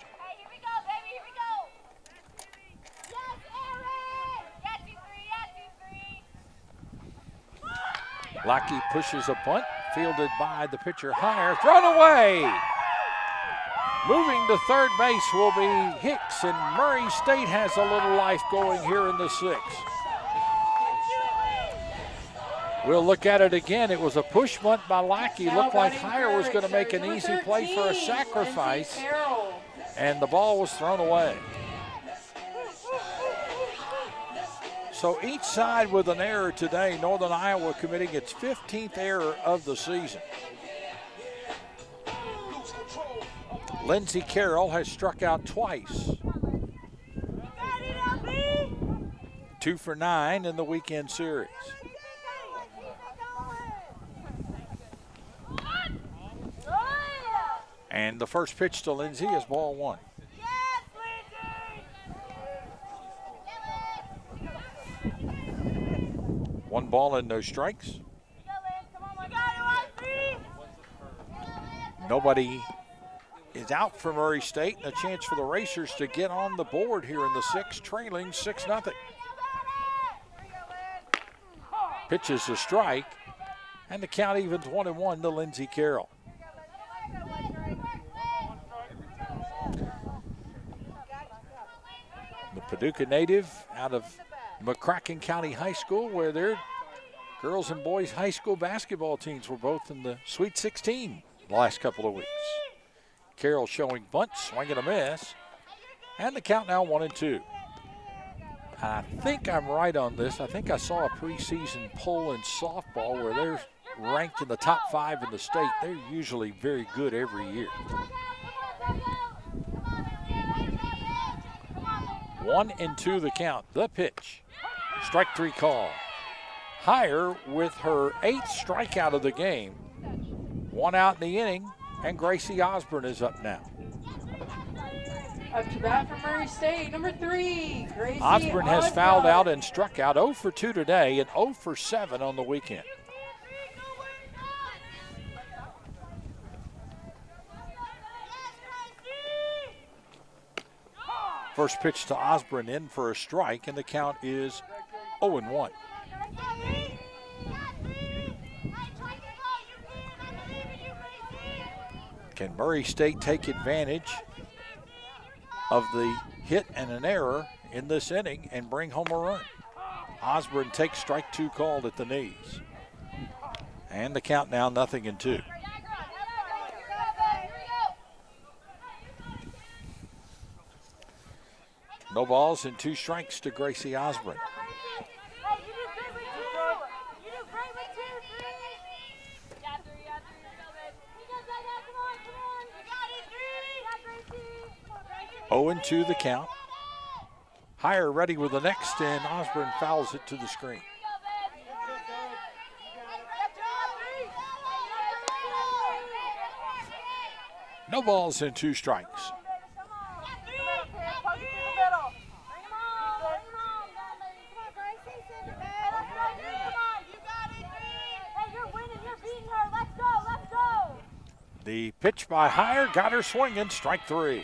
Lackey pushes a bunt, fielded by the pitcher Heyer, thrown away. Moving to third base will be Hicks, and Murray State has a little life going here in the sixth. We'll look at it again. It was a push bunt by Lackey. Looked like Hire was going to make an easy play for a sacrifice, and the ball was thrown away. So each side with an error today. Northern Iowa committing its 15th error of the season. Lindsey Carroll has struck out twice. 2 for 9 in the weekend series. And the first pitch to Lindsey is ball 1. One ball and no strikes. Nobody is out for Murray State, and a chance for the Racers to get on the board here in the sixth, trailing 6-0. Pitches a strike, and the count evens 1-1 to Lindsey Carroll. The Paducah native out of McCracken County High School, where their girls and boys high school basketball teams were both in the Sweet 16 the last couple of weeks. Carroll showing bunt, swing and a miss, and the count now 1-2. I think I'm right on this. I think I saw a preseason poll in softball where they're ranked in the top 5 in the state. They're usually very good every year. 1-2 the count. The pitch. Strike 3 call. Hire with her 8th strikeout of the game. 1 out in the inning, and Gracie Osborne is up now. Up to bat for Murray State, number 3, Gracie Osborne has fouled out and struck out 0 for 2 today and 0 for 7 on the weekend. First pitch to Osborne in for a strike, and the count is 0-1. Can Murray State take advantage of the hit and an error in this inning and bring home a run? Osborne takes strike 2 called at the knees. And the count now 0-2. No balls and 2 strikes to Gracie Osborne. Oh, and 2 the count. Hire ready with the next, and Osborne fouls it to the screen. No balls and 2 strikes. The pitch by Hire got her swinging, strike 3.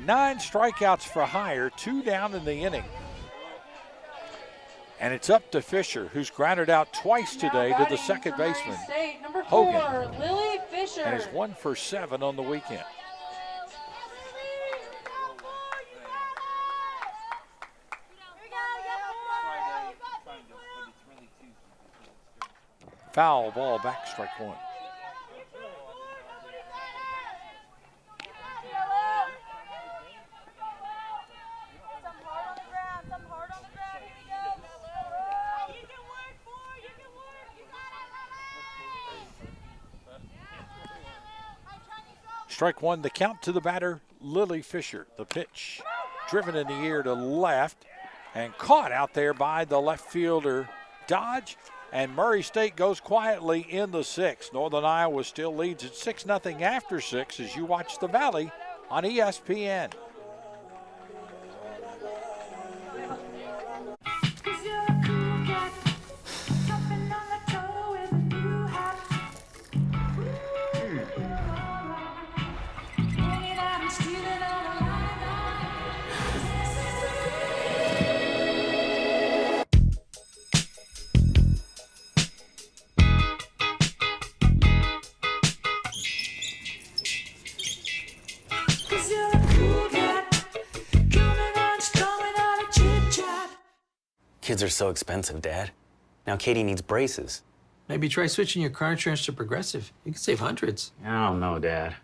9 strikeouts for Hire, 2 down in the inning. And it's up to Fisher, who's grounded out twice today to the second baseman, number 4, Hogan. Lily Fisher. And is 1 for 7 on the weekend. Foul ball back, strike 1. Strike 1, the count to the batter, Lily Fisher. The pitch driven in the air to left and caught out there by the left fielder, Dodge. And Murray State goes quietly in the 6th. Northern Iowa still leads at 6-0 after 6 as you watch the Valley on ESPN. Kids are so expensive, Dad. Now Katie needs braces. Maybe try switching your car insurance to Progressive. You could save hundreds. I don't know, Dad.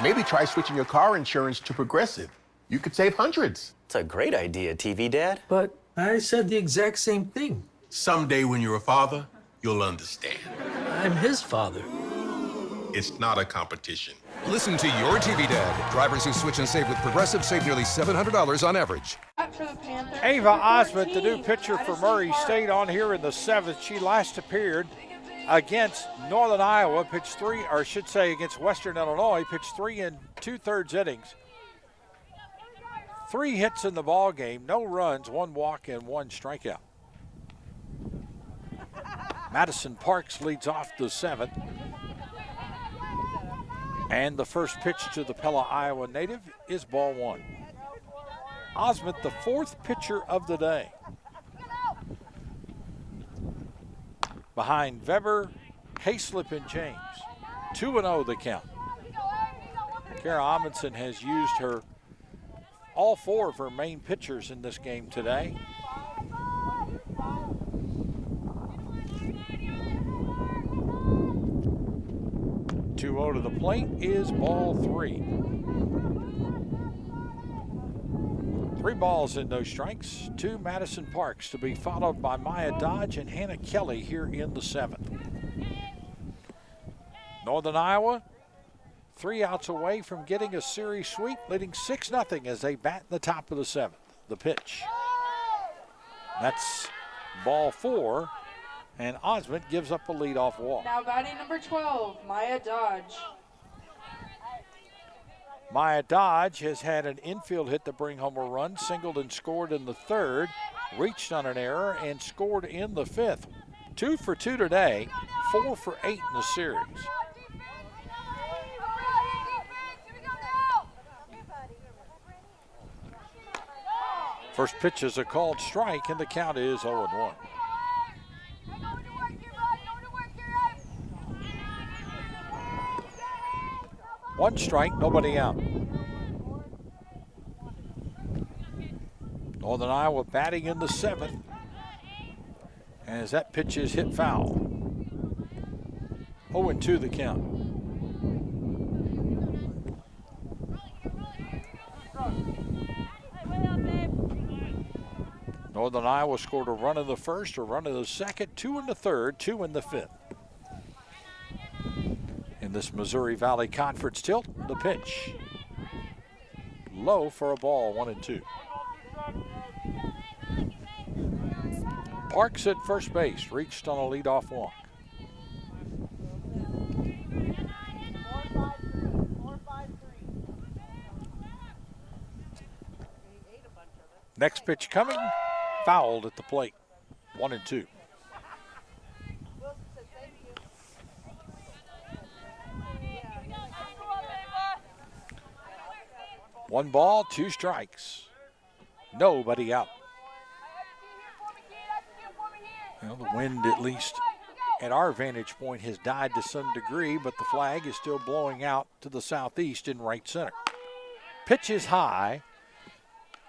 Maybe try switching your car insurance to Progressive. You could save hundreds. It's a great idea, TV Dad. But I said the exact same thing. Someday when you're a father, you'll understand. I'm his father. It's not a competition. Listen to your TV Dad. Drivers who switch and save with Progressive save nearly $700 on average. Ava Osmond, the new pitcher for Murray State, on here in the 7th. She last appeared against Northern Iowa, pitched 3, or I should say against Western Illinois, pitched 3 and 2/3 innings. 3 hits in the ball game, no runs, 1 walk and 1 strikeout. Madison Parks leads off the 7th. And the first pitch to the Pella, Iowa native is ball 1. Osmond, the 4th pitcher of the day. Behind Weber, Hayslip, and James. 2-0 the count. Kara Amundsen has used all 4 of her main pitchers in this game today. To the plate is ball 3. 3 balls and no strikes to Madison Parks, to be followed by Maya Dodge and Hannah Kelly here in the 7th. Northern Iowa, 3 outs away from getting a series sweep, leading 6-0 as they bat in the top of the 7th. The pitch. That's ball 4. And Osmond gives up a leadoff walk. Now batting number 12, Maya Dodge. Maya Dodge has had an infield hit to bring home a run, singled and scored in the 3rd, reached on an error and scored in the 5th. 2 for 2 today, 4 for 8 in the series. First pitch is a called strike, and the count is 0-1. One strike, nobody out. Northern Iowa batting in the 7th as that pitch is hit foul. 0-2 the count. Northern Iowa scored a run in the 1st, a run in the 2nd, 2 in the 3rd, 2 in the 5th. In this Missouri Valley Conference tilt, the pitch. Low for a ball, 1-2. Parks at first base, reached on a leadoff walk. Next pitch coming, fouled at the plate, 1-2. One ball, 2 strikes. Nobody out. Well, the wind, at least at our vantage point, has died to some degree, but the flag is still blowing out to the southeast in right center. Pitch is high,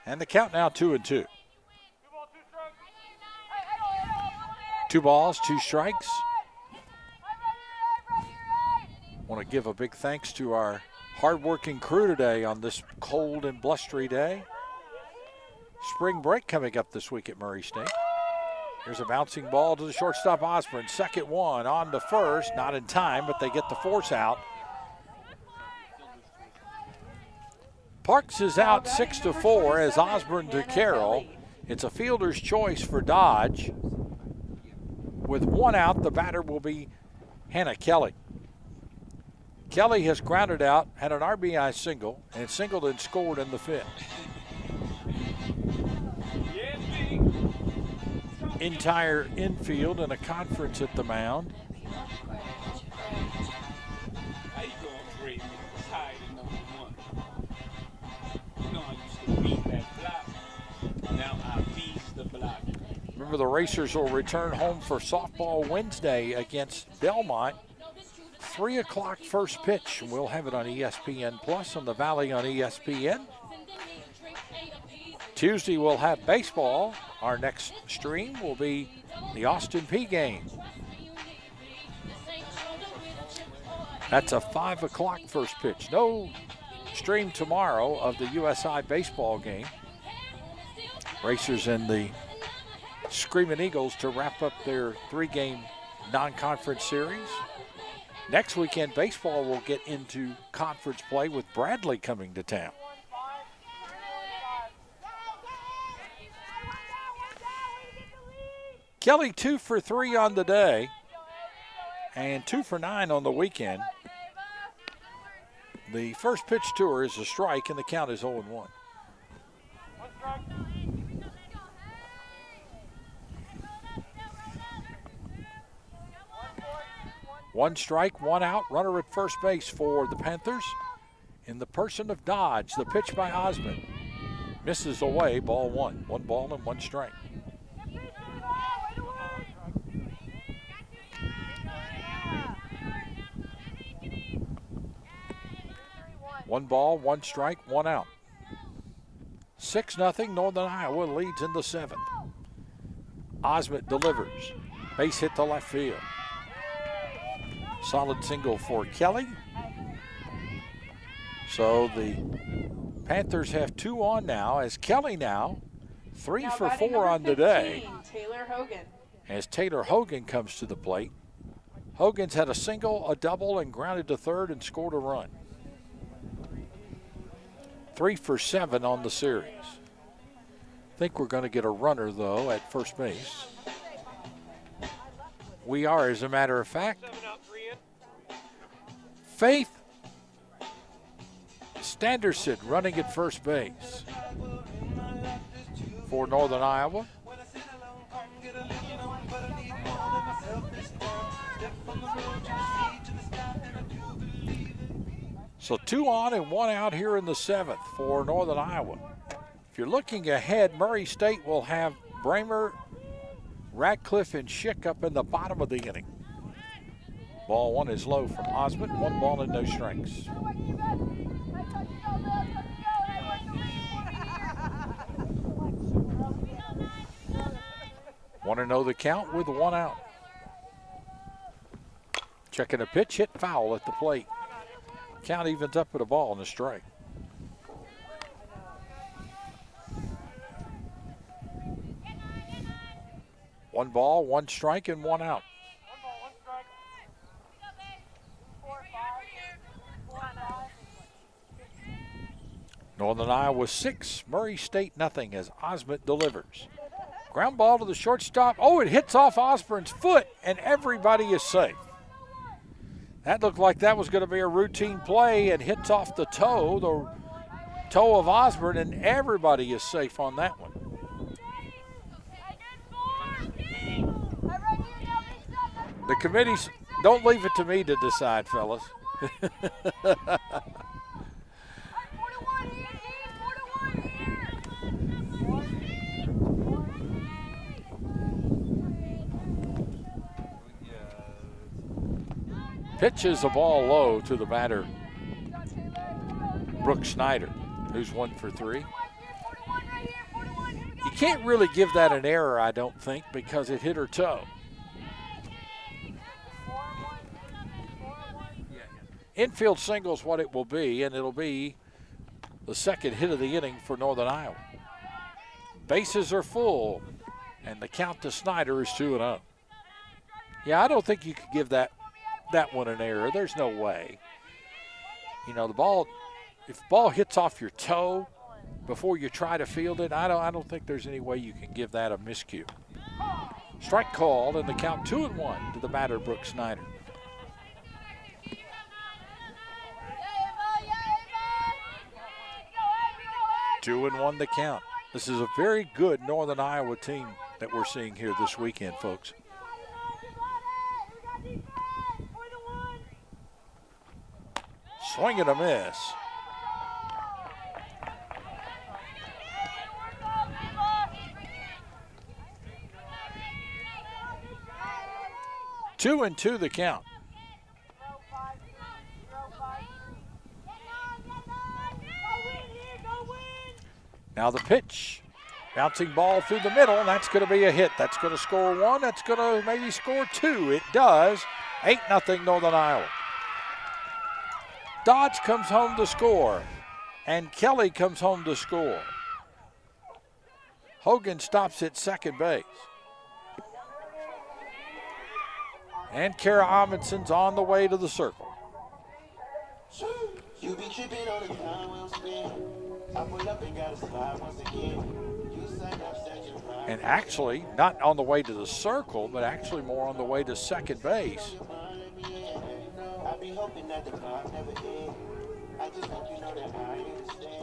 and the count now 2-2. 2 balls, 2 strikes. Want to give a big thanks to our hard-working crew today on this cold and blustery day. Spring break coming up this week at Murray State. Here's a bouncing ball to the shortstop Osborne. Second one on to first, not in time, but they get the force out. Parks is out 6-4 as Osborne to Carroll. It's a fielder's choice for Dodge. With 1 out, the batter will be Hannah Kelly. Kelly has grounded out, had an RBI single, and singled and scored in the 5th. Entire infield and a conference at the mound. Remember, the Racers will return home for softball Wednesday against Belmont. 3 o'clock first pitch, and we'll have it on ESPN Plus on the Valley on ESPN. Tuesday we'll have baseball. Our next stream will be the Austin P game. That's a 5 o'clock first pitch. No stream tomorrow of the USI baseball game. Racers and the Screaming Eagles to wrap up their 3-game non-conference series. Next weekend, baseball will get into conference play with Bradley coming to town. Kelly 2 for 3 on the day and 2 for 9 on the weekend. The first pitch to her is a strike, and the count is 0-1. One strike, one out, runner at first base for the Panthers. In the person of Dodge, the pitch by Osmond. Misses away, ball one. 1 ball and 1 strike. One ball, 1 strike, 1 out. 6-0, Northern Iowa leads in the 7th. Osmond delivers. Base hit to left field. Solid single for Kelly. So the Panthers have 2 on now, as Kelly now 3 for 4 on the day. Taylor Hogan. As Taylor Hogan comes to the plate. Hogan's had a single, a double, and grounded to third and scored a run. 3 for 7 on the series. I think we're going to get a runner, though, at first base. We are, as a matter of fact. Faith Standerson running at first base for Northern Iowa. So 2 on and 1 out here in the 7th for Northern Iowa. If you're looking ahead, Murray State will have Bramer, Radcliffe, and Schick up in the bottom of the inning. Ball 1 is low from Osmond. 1 ball and no strikes. Want to know the count with 1 out. Checking a pitch, hit foul at the plate. Count evens up with a ball and a strike. One ball, 1 strike, and 1 out. Northern Iowa 6, Murray State nothing as Osmond delivers. Ground ball to the shortstop. Oh, it hits off Osborne's foot, and everybody is safe. That looked like that was going to be a routine play and hits off the toe of Osborne, and everybody is safe on that one. The committees, don't leave it to me to decide, fellas. Pitches the ball low to the batter, Brooke Snyder, who's 1 for 3. You can't really give that an error, I don't think, because it hit her toe. Infield single's what it will be, and it'll be the 2nd hit of the inning for Northern Iowa. Bases are full, and the count to Snyder is 2-0. Yeah, I don't think you could give that one an error. There's no way. You know, the ball, if the ball hits off your toe before you try to field it, I don't think there's any way you can give that a miscue. Strike called, and the count 2-1 to the batter, Brooke Snyder. Two and 1 the count. This is a very good Northern Iowa team that we're seeing here this weekend, folks. Swing and a miss. Two and 2 the count. Now the pitch Bouncing ball through the middle, and that's going to be a hit. That's going to score one. That's going to maybe score two. It does. 8-0 Northern Iowa. Dodge comes home to score, and Kelly comes home to score. Hogan stops at second base. And Kara Amundsen's on the way to the circle. You be tripping on the time we'll spend. I pull up and got a slide once again. And actually, not on the way to the circle, but actually more on the way to second base.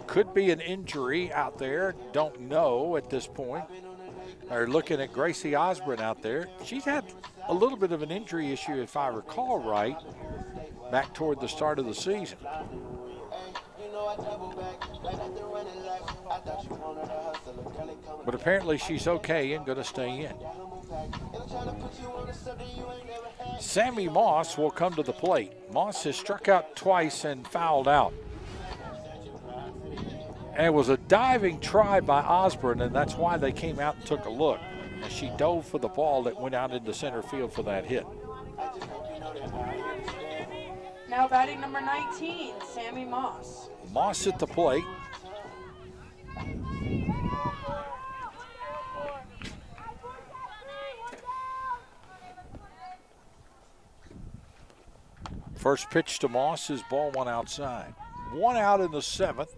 Could be an injury out there. Don't know at this point. They're looking at Gracie Osborne out there. She's had a little bit of an injury issue, if I recall right, back toward the start of the season. But apparently she's okay and going to stay in. Sammy Moss will come to the plate. Moss has struck out twice and fouled out. And it was a diving try by Osborne, and that's why they came out and took a look. And she dove for the ball that went out into center field for that hit. Now batting number 19, Sammy Moss. Moss at the plate. First pitch to Moss is ball one outside. One out in the seventh.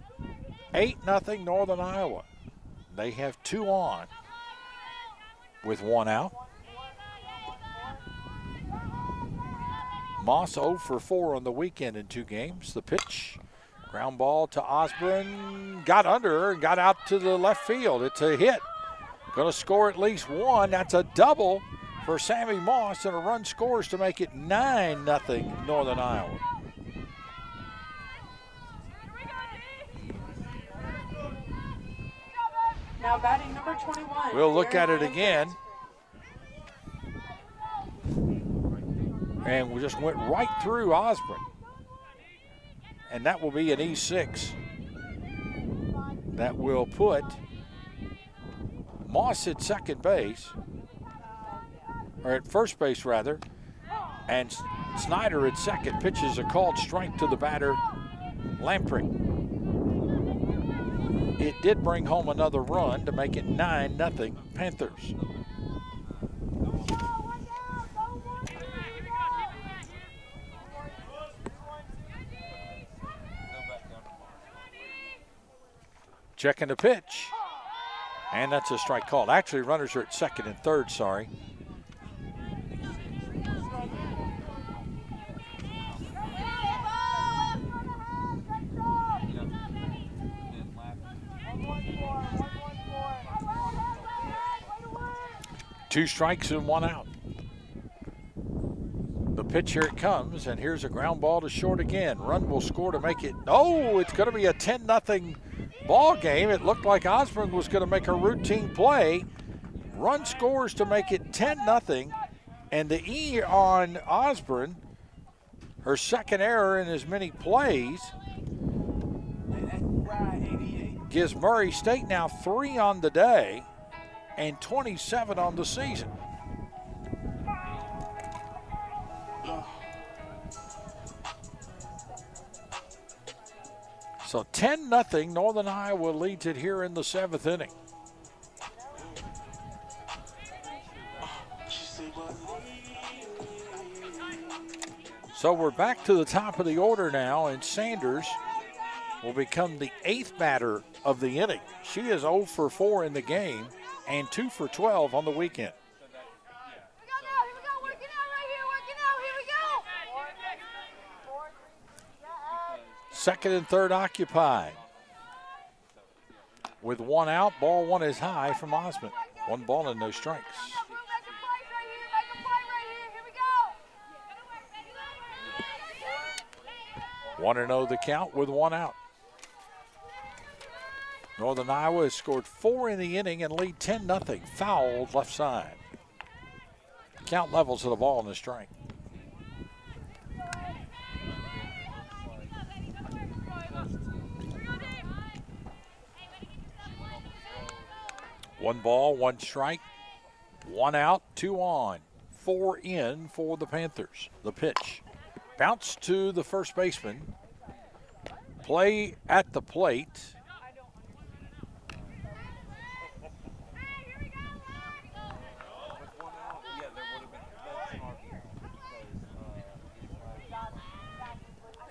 8-0 Northern Iowa. They have two on with one out. Moss 0 for 4 on the weekend in 2 games. The pitch, ground ball to Osborne, got under her and got out to the left field. It's a hit. Going to score at least one. That's a double for Sammy Moss, and a run scores to make it 9-0 Northern Iowa. Now batting number 21. We'll look at it again. And we just went right through Osborne. And that will be an E6. That will put Moss at second base, or at first base rather, and Snyder at second. Pitches a called strike to the batter, Lamprecht. It did bring home another run to make it 9-0 Panthers. Checking the pitch, and that's a strike called. Actually, runners are at second and third, sorry. Two strikes and one out. The pitch, here it comes, and here's a ground ball to short again. Run will score to make it, oh, it's going to be a 10-0 ball game. It looked like Osborne was going to make a routine play. Run scores to make it 10-0, and the E on Osborne, her second error in as many plays, gives Murray State now 3 on the day and 27 on the season. So 10-0 Northern Iowa leads it here in the 7th inning. So we're back to the top of the order now, and Sanders will become the 8th batter of the inning. She is 0 for 4 in the game and 2 for 12 on the weekend. Second and third occupied. With one out, ball one is high from Osmond. 1 ball and no strikes. 1-0 the count with 1 out. Northern Iowa has scored 4 in the inning and lead 10-0. Fouled left side. Count levels to the ball and a strike. 1 ball, 1 strike, 1 out, 2 on, 4 in for the Panthers. The pitch. Bounce to the first baseman. Play at the plate.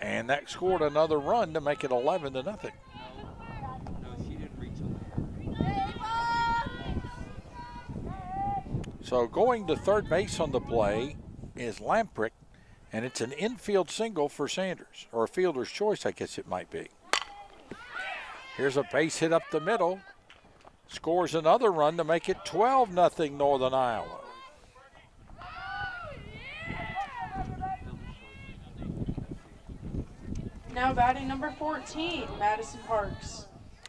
And that scored another run to make it 11-0. So going to third base on the play is Lamprick, and it's an infield single for Sanders, or a fielder's choice, I guess it might be. Here's a base hit up the middle. Scores another run to make it 12-0 Northern Iowa. Now batting number 14, Madison Parks.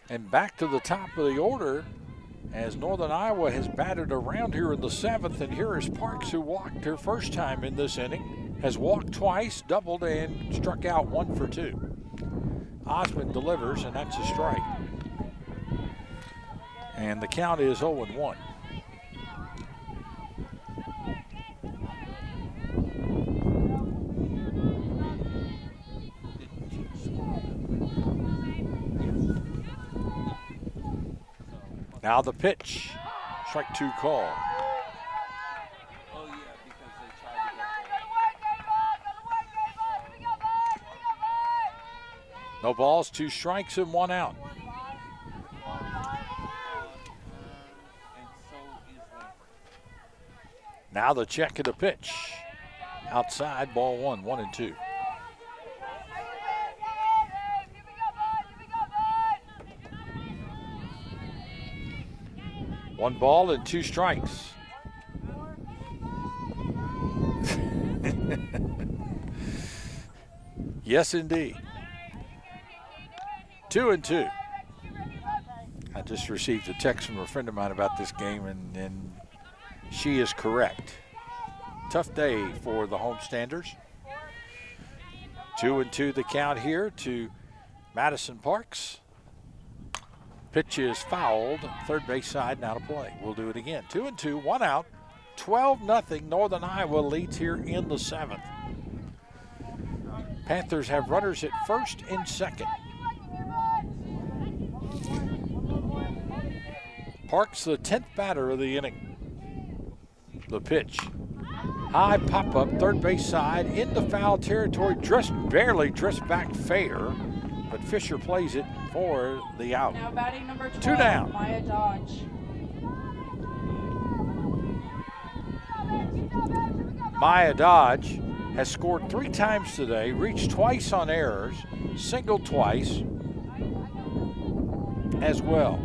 And back to the top of the order as Northern Iowa has batted around here in the 7th. And here is Parks, who walked her first time in this inning. Has walked twice, doubled, and struck out 1 for 2. Osmond delivers, and that's a strike. And the count is 0-1. Now the pitch. Strike 2 call. No balls, 2 strikes, and 1 out. Now the check of the pitch. Outside, ball 1, 1-2. One ball and 2 strikes. Yes, indeed. 2-2. I just received a text from a friend of mine about this game, and she is correct. Tough day for the homestanders. 2-2 the count here to Madison Parks. Pitch is fouled, third base side, now to play. We'll do it again. 2-2, 1 out, 12-0. Northern Iowa leads here in the 7th. Panthers have runners at first and second. Parks, the 10th batter of the inning. The pitch. High pop-up, third base side, into foul territory, barely dressed back fair, but Fisher plays it for the out. Now batting number 12, 2 down. Maya Dodge. Maya Dodge has scored 3 times today, reached twice on errors, singled twice as well.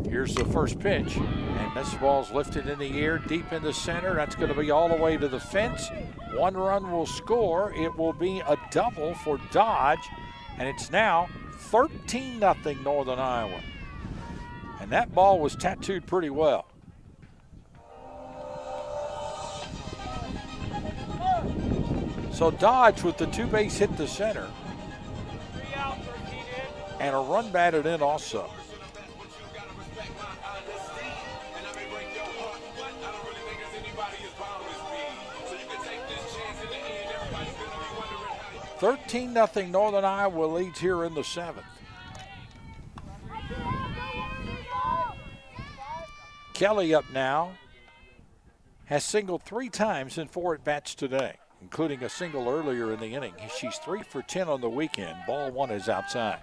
Here's the first pitch, and this ball's lifted in the air deep in the center. That's going to be all the way to the fence. 1 run will score. It will be a double for Dodge, and it's now 13-0 Northern Iowa. And that ball was tattooed pretty well. So Dodge with the 2-base hit to center, and a run batted in also. $13-0 Northern Iowa leads here in the 7th. Kelly up now, has singled 3 times in 4 at-bats today, including a single earlier in the inning. She's 3 for 10 on the weekend. Ball 1 is outside.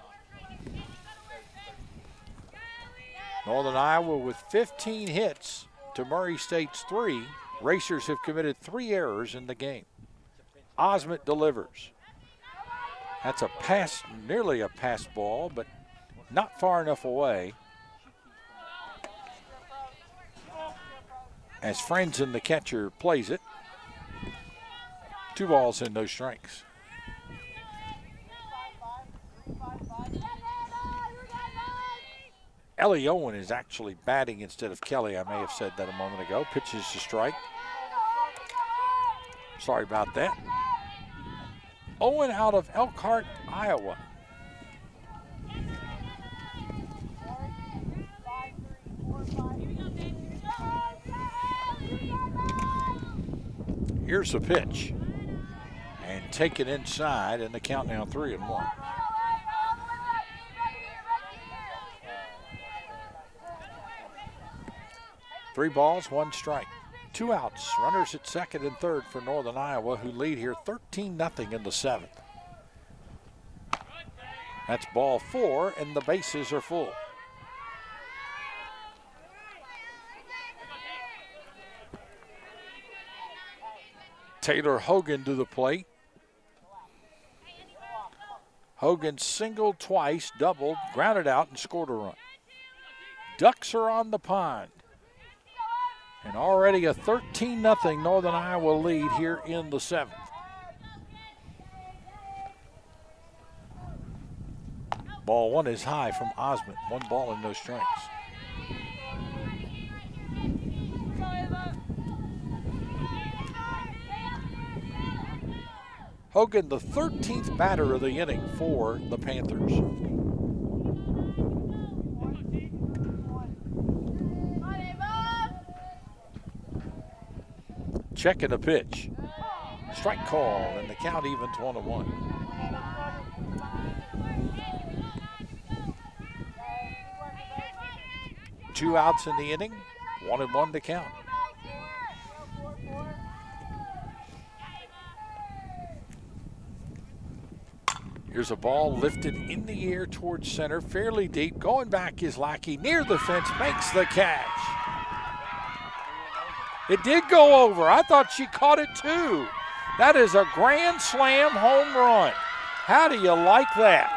Northern Iowa with 15 hits to Murray State's 3. Racers have committed 3 errors in the game. Osmond delivers. That's a pass, nearly a pass ball, but not far enough away. As Frenzen, the catcher, plays it. 2 balls and no strikes. Ellie Owen is actually batting instead of Kelly. I may have said that a moment ago. Pitches to strike. Sorry about that. Owen out of Elkhart, Iowa. Here's the pitch. And taken inside, and the count now 3-1. Three balls, one strike. 2 outs. Runners at second and third for Northern Iowa, who lead here 13-0 in the 7th. That's ball 4, and the bases are full. Taylor Hogan to the plate. Hogan singled twice, doubled, grounded out, and scored a run. Ducks are on the pond. And already a 13-0 Northern Iowa lead here in the 7th. Ball 1 is high from Osmond. 1 ball and no strikes. Hogan, the 13th batter of the inning for the Panthers. Checking the pitch. Strike call, and the count evens 1-1. Two outs in the inning, 1-1 to count. Here's a ball lifted in the air towards center, fairly deep. Going back is Lackey, near the fence, makes the catch. It did go over. I thought she caught it too. That is a grand slam home run. How do you like that?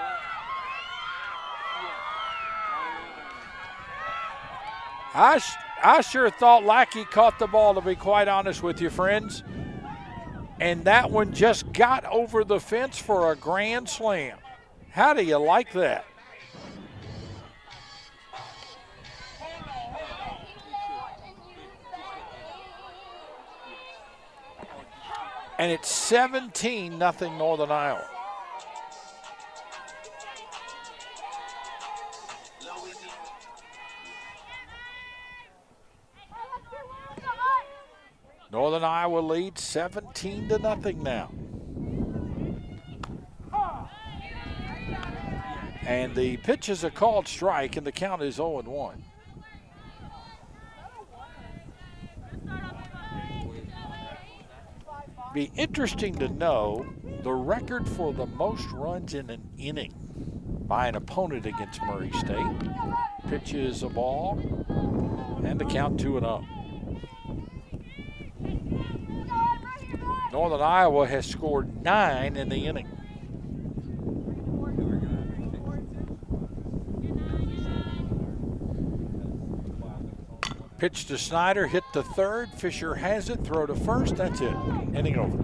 I sure thought Lackey caught the ball, to be quite honest with you, friends. And that one just got over the fence for a grand slam. How do you like that? And it's 17-0 Northern Iowa. Northern Iowa leads 17-0 now. And the pitch is a called strike, and the count is 0-1. Be interesting to know the record for the most runs in an inning by an opponent against Murray State. Pitch is a ball, and the count 2-0. Northern Iowa has scored 9 in the inning. Pitch to Snyder, hit to third. Fisher has it, throw to first. That's it. Inning over.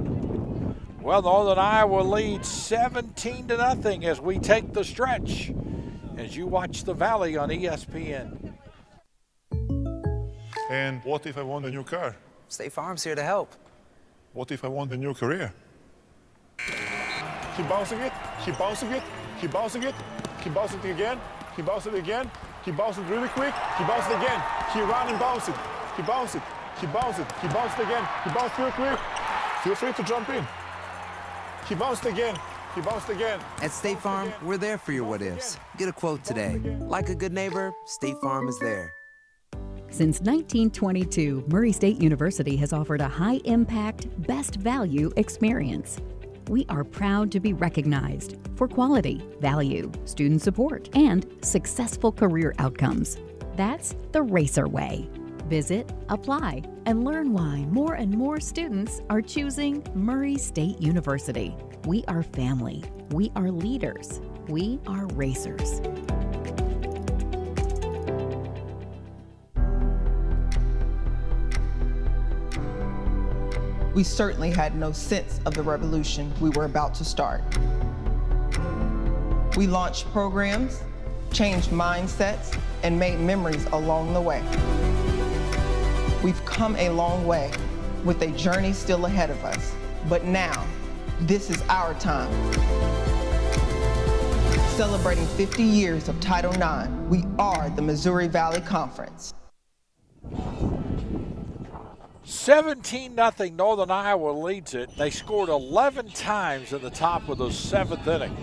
Well, Northern Iowa leads 17-0 as we take the stretch. As you watch the Valley on ESPN. And what if I want a new car? State Farm's here to help. What if I want a new career? Keep bouncing it, keep bouncing it, keep bouncing it, keep bouncing it again, keep bouncing it again, keep bouncing it really quick, keep bouncing it again, keep run and bounce it, keep bounce it, keep bounce it, keep bounce it again, keep bounce real quick. Feel free to jump in. Keep bounced again, keep bounced again. At State Farm, we're there for your what-ifs. Get a quote today. Like a good neighbor, State Farm is there. Since 1922, Murray State University has offered a high-impact, best-value experience. We are proud to be recognized for quality, value, student support, and successful career outcomes. That's the Racer way. Visit, apply, and learn why more and more students are choosing Murray State University. We are family. We are leaders. We are racers. We certainly had no sense of the revolution we were about to start. We launched programs, changed mindsets, and made memories along the way. We've come a long way with a journey still ahead of us, but now This is our time. Celebrating 50 years of Title IX, we are the Missouri Valley Conference. 17-0 Northern Iowa leads it. They scored 11 times in the top of the 7th inning.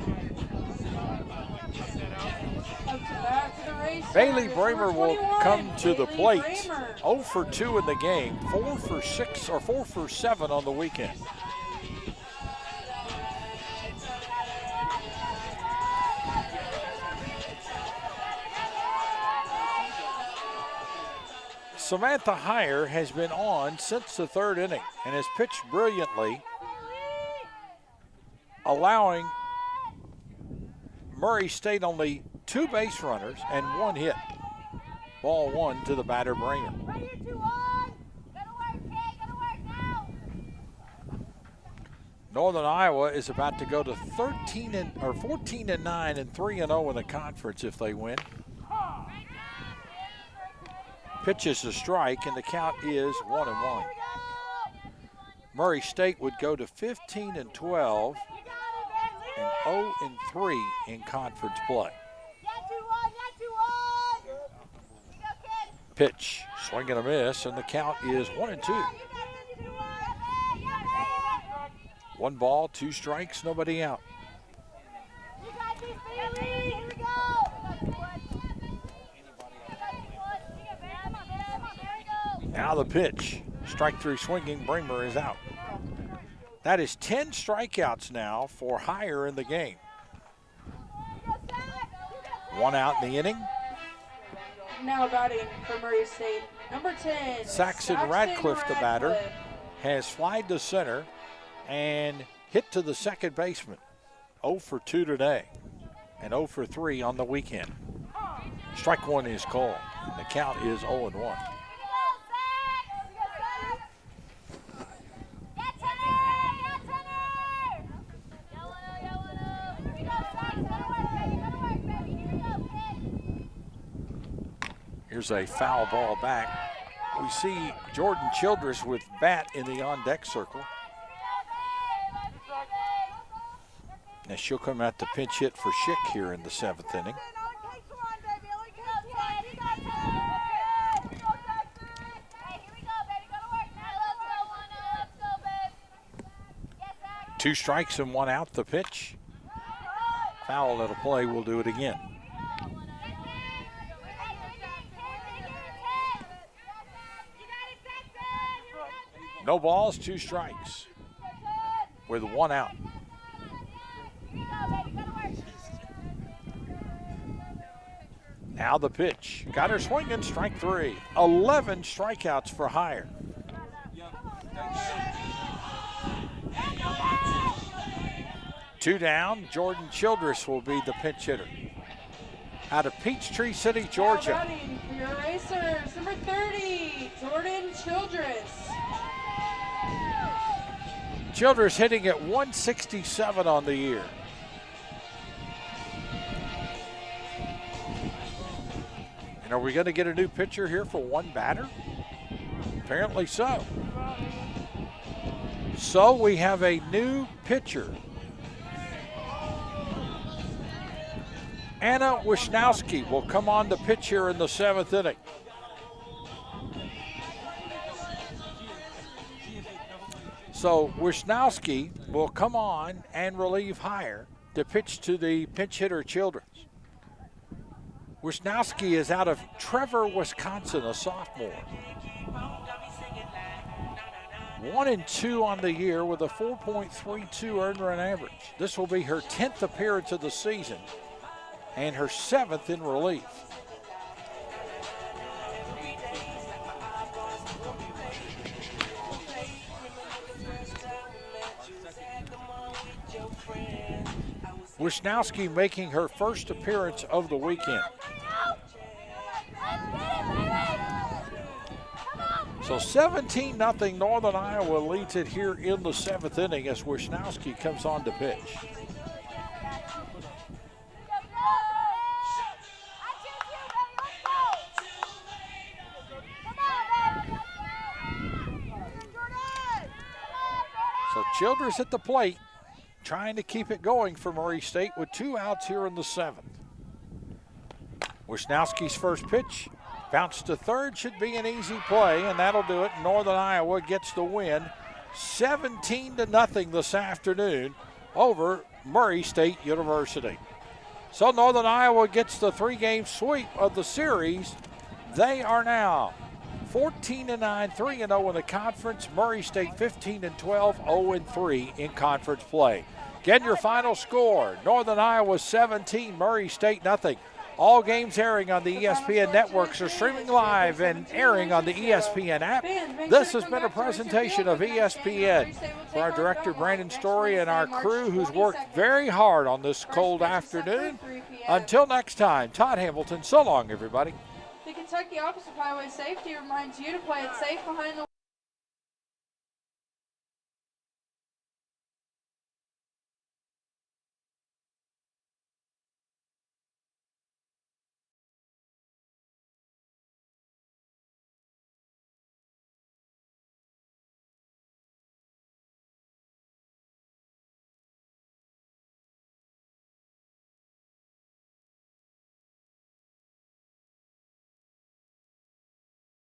Bailey Bramer will come to the plate. 0 for 2 in the game, 4 for 6 or 4 for 7 on the weekend. Samantha Heyer has been on since the 3rd inning and has pitched brilliantly, allowing Murray State only 2 base runners and 1 hit. Ball 1 to the batter, Bramer. Northern Iowa is about to go to 14-9 and 3-0 in the conference if they win. Pitches a strike, and the count is 1-1. Murray State would go to 15-12 and 0-3 in conference play. Pitch, swing and a miss, and the count is 1-2. 1 ball, 2 strikes, nobody out. Now the pitch, strike 3 swinging, Bramer is out. That is 10 strikeouts now for Heyer in the game. 1 out in the inning. Now batting for Murray State, number 10, Saxon Radcliffe, the batter, has flied to center and hit to the second baseman. 0 for 2 today and 0 for 3 on the weekend. Strike 1 is called, and the count is 0-1. Here's a foul ball back. We see Jordan Childress with bat in the on-deck circle. Now she'll come out to pinch hit for Schick here in the 7th inning. Two strikes and 1 out, the pitch. Foul at a play, we'll do it again. No balls, 2 strikes with 1 out. Now the pitch. Got her swinging, strike 3. 11 strikeouts for Heyer. Two down, Jordan Childress will be the pinch hitter. Out of Peachtree City, Georgia. Now batting for your Racers, number 30, Jordan Childress. Childress hitting at 167 on the year. And are we going to get a new pitcher here for 1 batter? Apparently so. So we have a new pitcher. Anna Wisnowski will come on to pitch here in the 7th inning. So Wisnowski will come on and relieve Heyer to pitch to the pinch hitter Childress. Wisnowski is out of Trevor, Wisconsin, a sophomore. 1-2 on the year with a 4.32 earned run average. This will be her 10th appearance of the season and her 7th in relief. Wisnowski making her first appearance of the weekend. So 17-0 Northern Iowa leads it here in the 7th inning as Wisnowski comes on to pitch. So Childress at the plate. trying to keep it going for Murray State with 2 outs here in the 7th. Wisnowski's first pitch, bounce to third, should be an easy play, and that'll do it. Northern Iowa gets the win 17-0 this afternoon over Murray State University. So Northern Iowa gets the 3-game sweep of the series. They are now 14-9, 3-0 in the conference. Murray State 15-12, 0-3 in conference play. Get your final score. Northern Iowa 17, Murray State nothing. All games airing on the ESPN networks are streaming live and airing on the ESPN app. This has been a presentation of ESPN. For our director, Brandon Story, and our crew who's worked very hard on this cold afternoon. Until next time, Todd Hamilton, so long, everybody. The Kentucky Office of Highway Safety reminds you to play it safe behind the